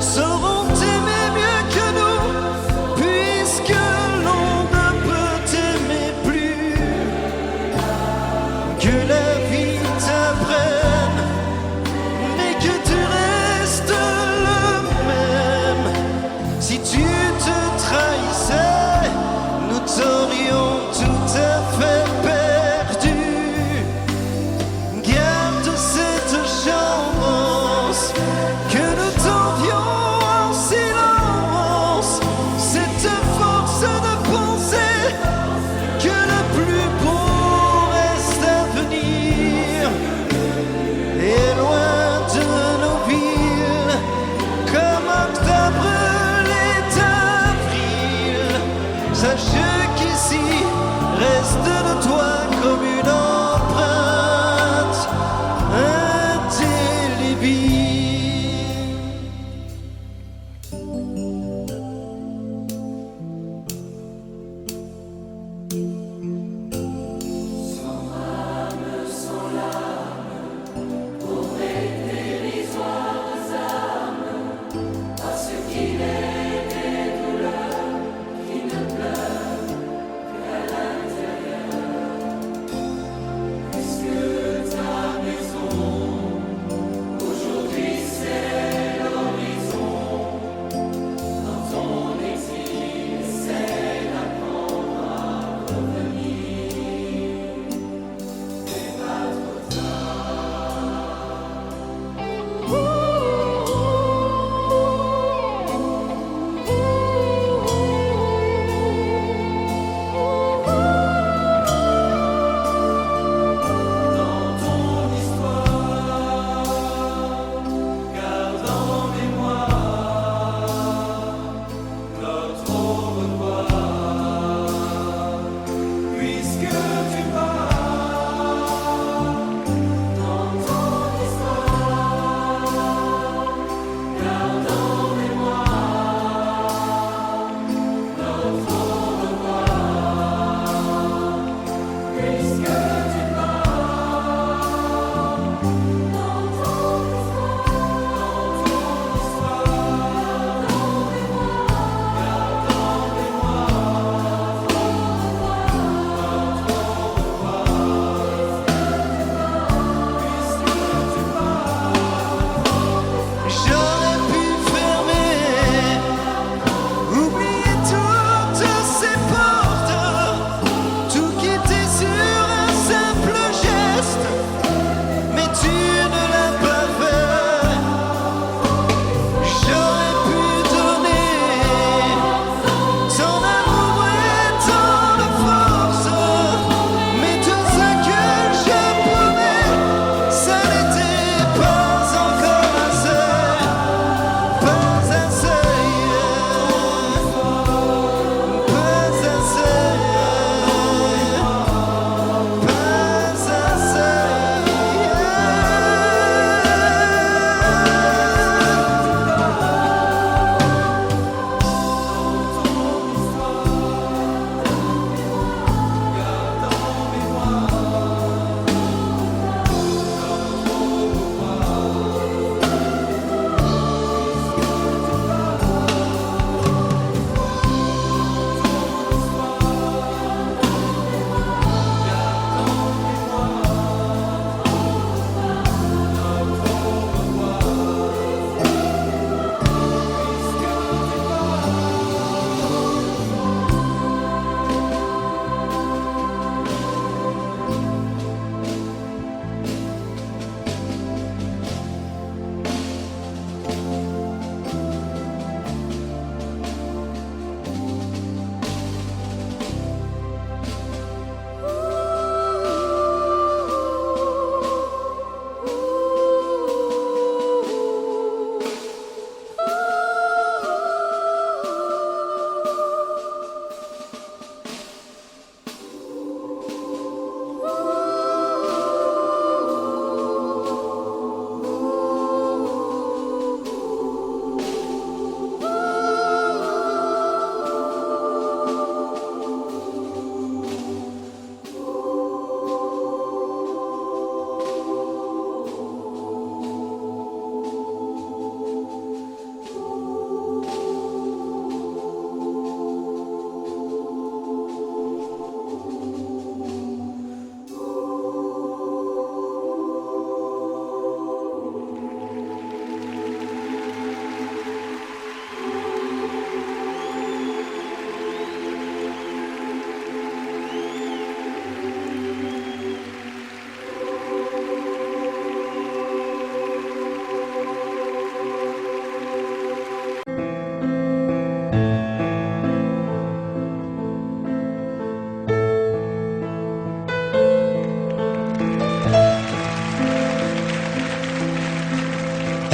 Sauront t'aimer mieux que nous, puisque l'on ne peut t'aimer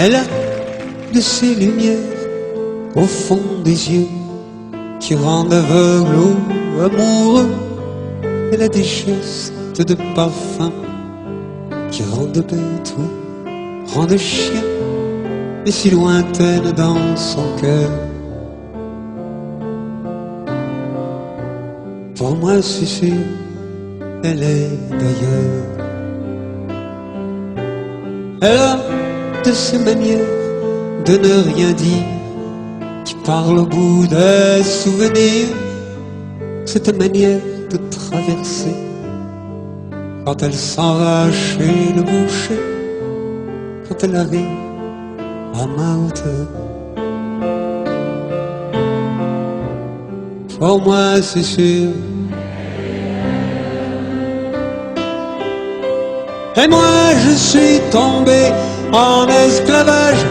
Elle a de ces lumières au fond des yeux qui rendent aveugle ou amoureux. Elle a des gestes de parfum qui rendent bête ou rendent chien, mais si lointaine dans son cœur. Pour moi c'est sûr, elle est d'ailleurs. Elle a de ces manières de ne rien dire qui parle au bout des souvenirs. Cette manière de traverser quand elle s'en va chez le boucher, quand elle arrive à ma hauteur. Pour moi c'est sûr. Et moi je suis tombé en esclavage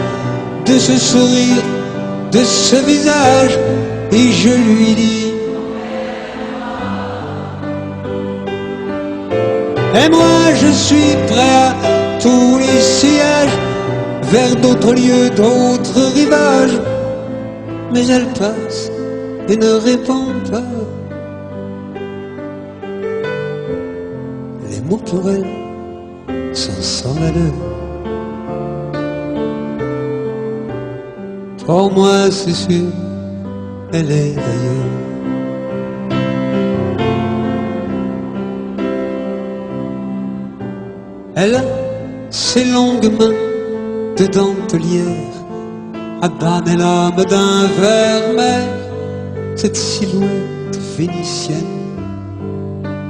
de ce sourire, de ce visage, et je lui dis: et moi je suis prêt à tous les sillages, vers d'autres lieux, d'autres rivages. Mais elle passe et ne répond pas. Les mots pour elle sont sans valeur. Pour moi c'est sûr, elle est d'ailleurs. Elle a ses longues mains de dentelière à banner l'âme d'un vermeil. Cette silhouette vénitienne,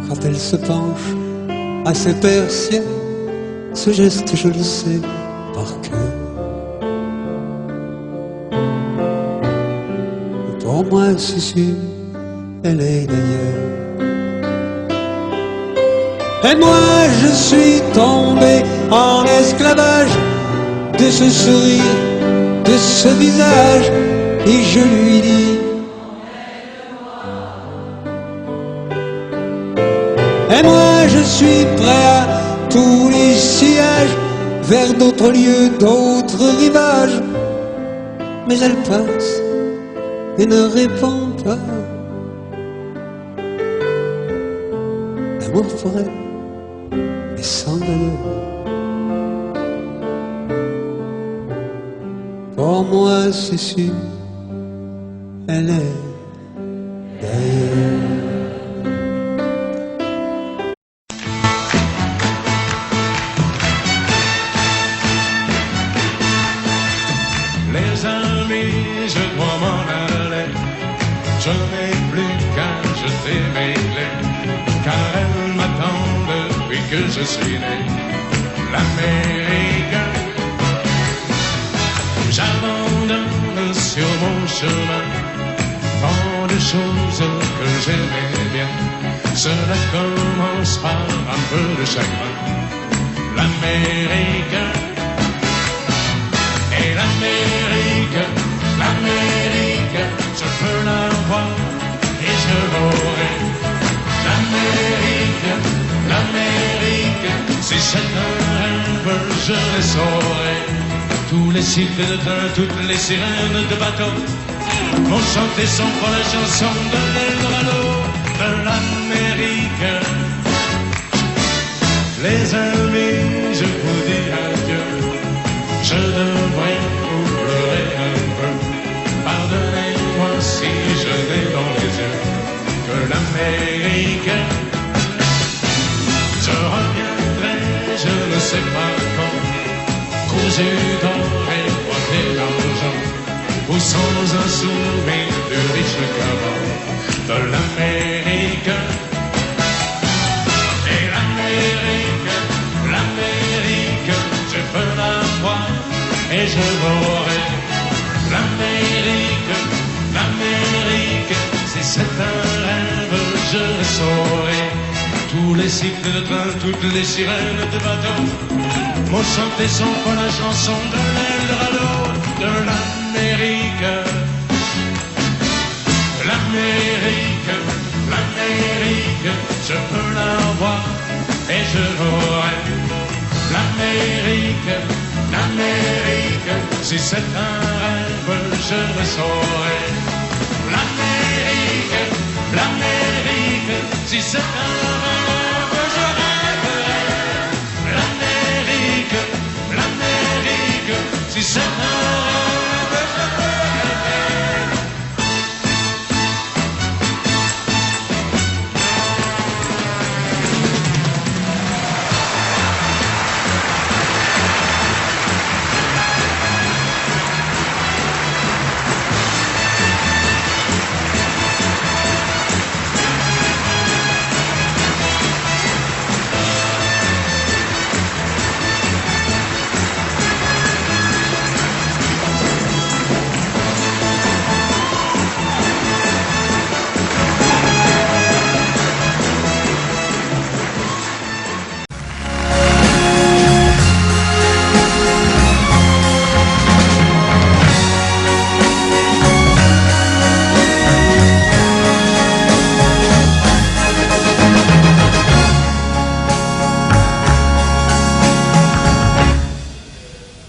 quand elle se penche à ses persiennes, ce geste je le sais par cœur. Pour moi c'est sûr, elle est d'ailleurs. Et moi je suis tombé en esclavage de ce sourire, de ce visage, et je lui dis: et moi je suis prêt à tous les sillages, vers d'autres lieux, d'autres rivages. Mais elle passe et ne répond pas. L'amour pour elle est sans valeur. Pour moi c'est sûr, elle est d'ailleurs. Les amis, je dois m'en aller. Je n'ai plus qu'à jeter mes clés, car elles m'attendent depuis que je suis né. L'Amérique, j'abandonne sur mon chemin tant de choses que j'aimais bien. Cela commence par un peu de chagrin. L'Amérique, et l'Amérique, l'Amérique, je peux la voir et je l'aurai. L'Amérique, l'Amérique, si c'est un rêve, je les saurai. Tous les cycles de train, toutes les sirènes de bateau vont chanter son pour la chanson de l'Eldorado de l'Amérique. Les amis, je vous dis adieu. Je devrais vous pleurer un peu. Pardonnez-moi si je n'ai dans les yeux que l'Amérique. Je reviendrai, je ne sais pas quand, cousu d'or et coiffé d'argent, ou sans un souvenir du riche caban de l'Amérique. Et l'Amérique, l'Amérique, je peux la voir et je l'aurai. L'Amérique, l'Amérique, si c'est un rêve, je le saurai. Tous les cycles de train, toutes les sirènes de bateau m'ont chanté son pour la chanson de l'Eldorado de l'Amérique. L'Amérique, l'Amérique, je peux la voir et je l'aurai. L'Amérique, l'Amérique, Si c'est un rêve, je le saurai. L'Amérique, si c'est un rêve, je rêverai. L'Amérique, si c'est un rêve, je peux rêver.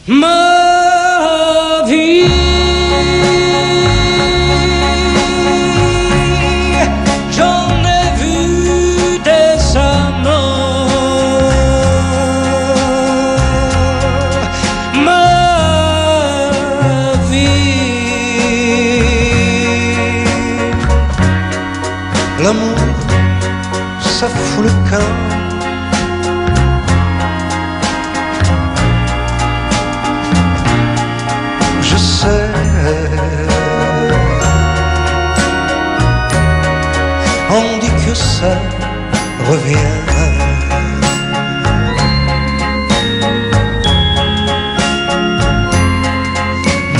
Ma vie, j'en ai vu des amants. Ma vie, L'amour, ça fout le camp. Je sais, on dit que ça revient.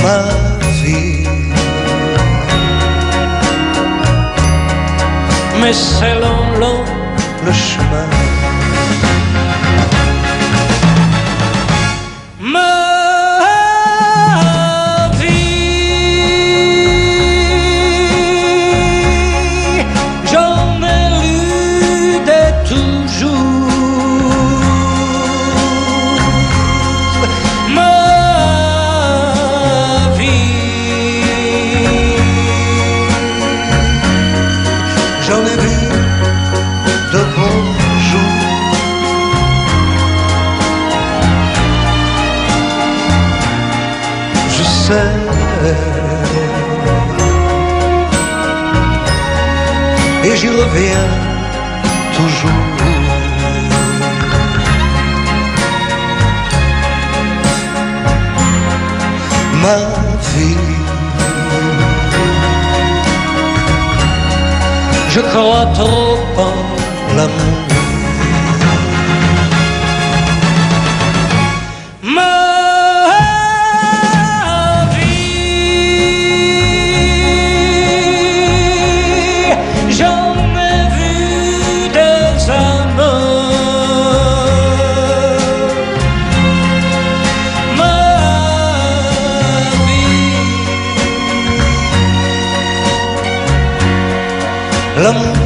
Ma vie, mais c'est long le chemin. Ma vie, j'en ai lu des toujours. Ma vie, J'en ai vu de beaux jours. Je sais, et j'y reviens toujours. Ma vie, je crois trop en l'amour. ma vie, j'en ai vu des amants. Ma vie, L'amour,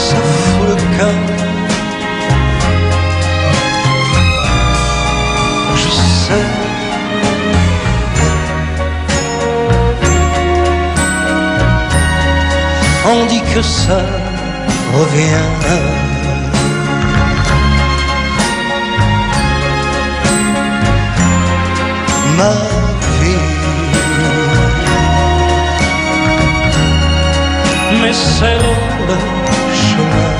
ça fout le camp. Je sais, on dit que ça revient. Ma vie, mais c'est long le chemin.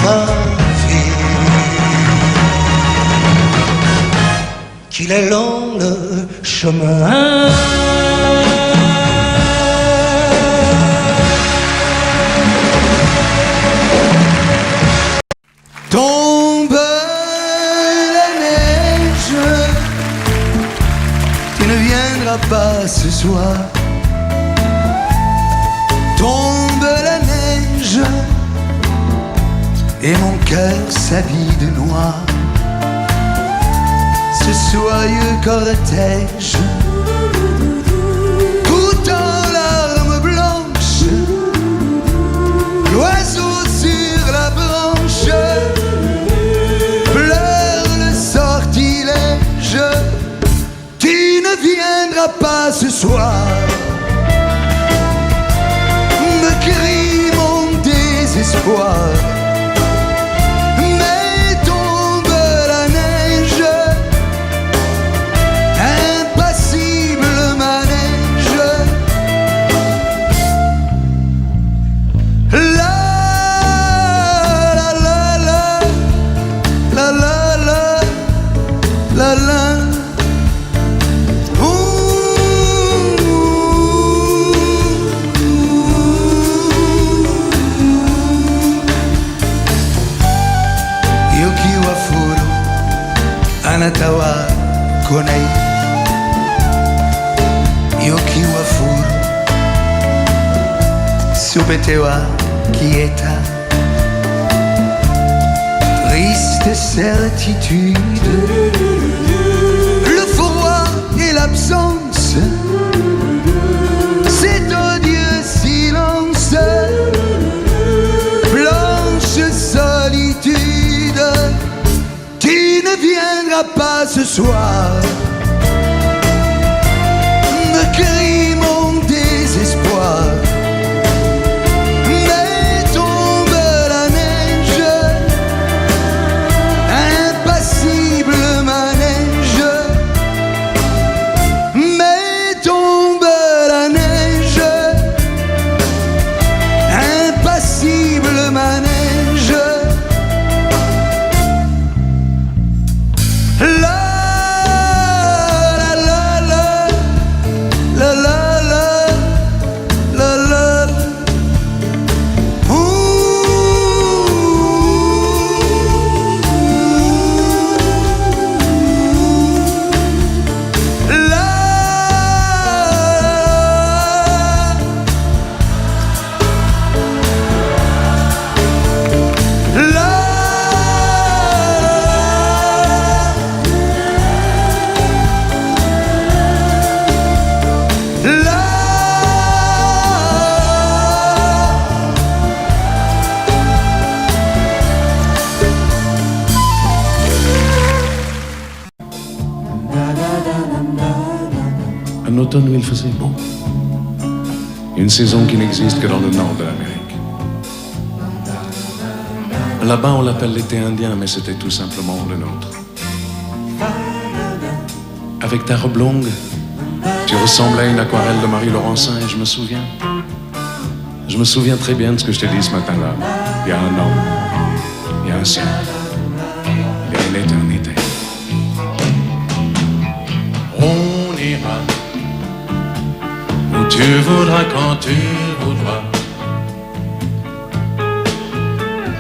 Ma vie, qu'il est long le chemin. Tombe la neige, tu ne viendras pas ce soir. Tombe la neige, et mon cœur s'habille de noir. Ce soyeux cortège, tout en larmes blanches, l'oiseau sur la branche ne viendra pas ce soir me crie mon désespoir. Mais tombe la neige, impassible manège. La la la la la la la la la. Anatawa konai yokiwa furu subetewa quieta. Triste certitude, le froid et l'absence, cet odieux silence, blanche solitude. Tu ne viendras pas ce soir me crie mon désespoir. Mais tombe la neige, impassible manège. Mais tombe la neige, impassible manège. Un automne où il faisait beau. Une saison qui n'existe que dans le nord de l'Amérique. Là-bas, on l'appelle l'été indien, mais c'était tout simplement le nôtre. Avec ta robe longue, tu ressemblais à une aquarelle de Marie Laurencin et je me souviens très bien de ce que je t'ai dit ce matin-là. Il y a un an, il y a un siècle, il y a une éternité. On ira où tu voudras quand tu voudras,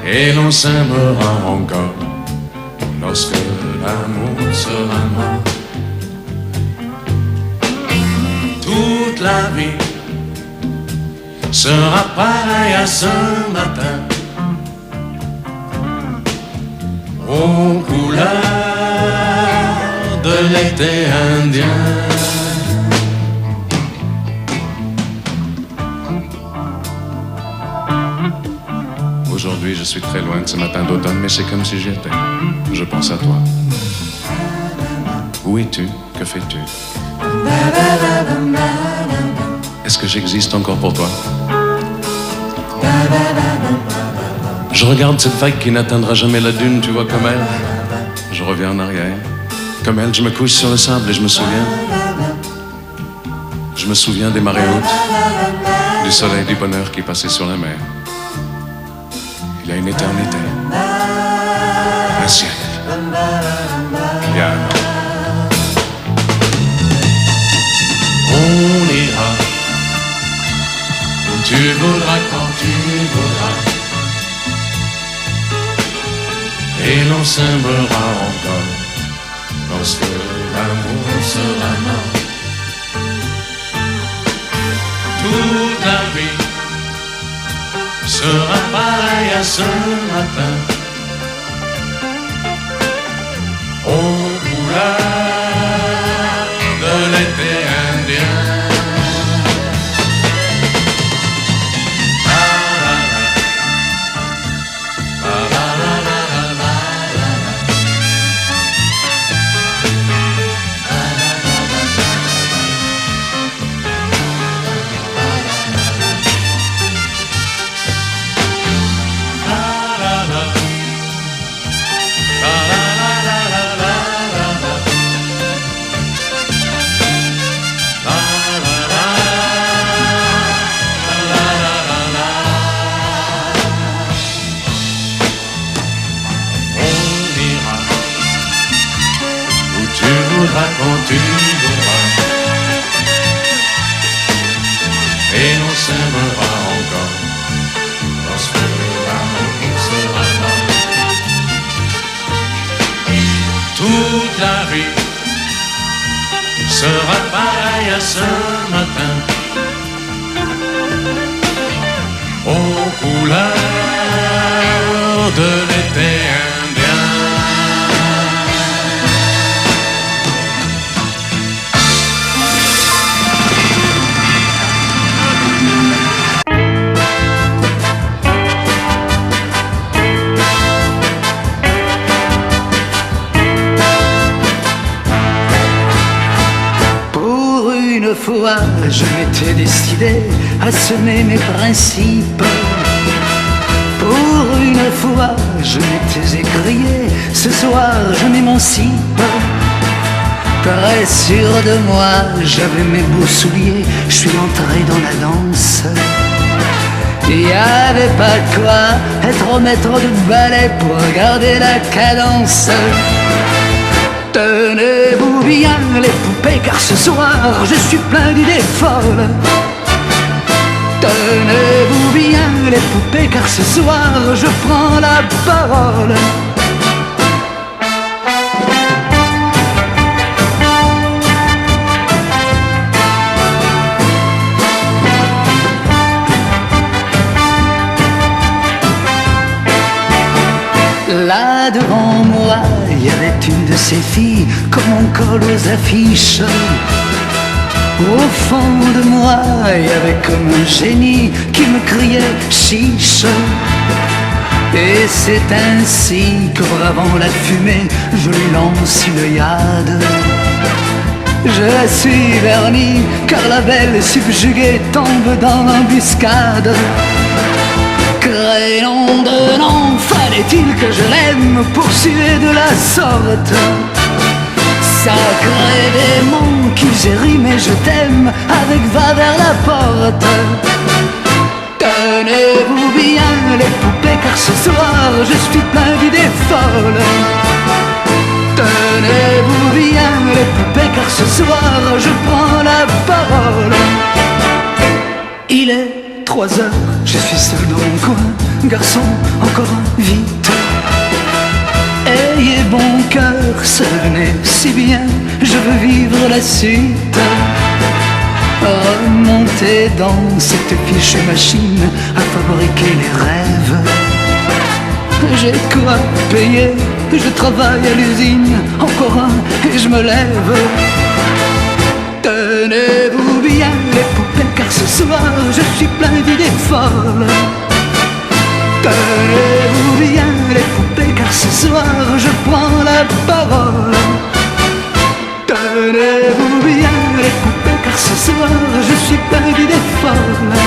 et l'on s'aimera encore lorsque l'amour sera mort. Toute la vie sera pareille à ce matin, aux couleurs de l'été indien. Aujourd'hui, je suis très loin de ce matin d'automne, mais c'est comme si j'y étais. Je pense à toi. Où es-tu? Que fais-tu? Est-ce que j'existe encore pour toi? Je regarde cette vague qui n'atteindra jamais la dune, tu vois, comme elle. Je reviens en arrière. Comme elle, je me couche sur le sable et je me souviens. Je me souviens des marées hautes, du soleil, du bonheur qui passait sur la mer. Il y a une éternité, un siècle, il y a un an. On ira où tu voudras quand tu voudras, et l'on s'aimera encore lorsque l'amour sera mort. Toute la vie sera pareille à ce matin, aux couleurs de l'été indien. faudra continuera. Et on s'aimera encore lorsque l'amour sera là. Toute la vie sera pareille à ce matin, aux couleurs de l'été indien. Pour une fois, je m'étais décidé à semer mes principes. Pour une fois, je m'étais écrié, ce soir je m'émancipe. Très sûr de moi, j'avais mes beaux souliers, je suis entré dans la danse. Il n'y avait pas de quoi être au maître de ballet pour garder la cadence. Tenez-vous bien les poupées, car ce soir je suis plein d'idées folles. Tenez-vous bien les poupées, car ce soir je prends la parole. Là devant moi, il y avait une de ces filles, comme on colle aux affiches. Au fond de moi, il y avait comme un génie qui me criait chiche. Et c'est ainsi que bravant la fumée, je lui lance une œillade. Je suis verni, car la belle subjuguée tombe dans l'embuscade. Crénom de nom, fallait-il que je l'aime pour suer de la sorte? Sacré démon qui j'ai rimé je t'aime avec va vers la porte. Tenez-vous bien les poupées, car ce soir je suis plein d'idées folles. Tenez-vous bien les poupées, car ce soir je prends la parole. Il est 3 heures, je suis seul dans mon coin. Garçon, encore vite. Ayez bon cœur, ça venait si bien, je veux vivre la suite. Remonter dans cette fichue machine à fabriquer les rêves. J'ai quoi payer, je travaille à l'usine, encore un et je me lève. Tenez-vous bien les poupées, car ce soir je suis plein d'idées folles. Tenez-vous bien les poupées, car ce soir je prends la parole. Tenez-vous bien les poupées, car ce soir je suis plein d'idées folles.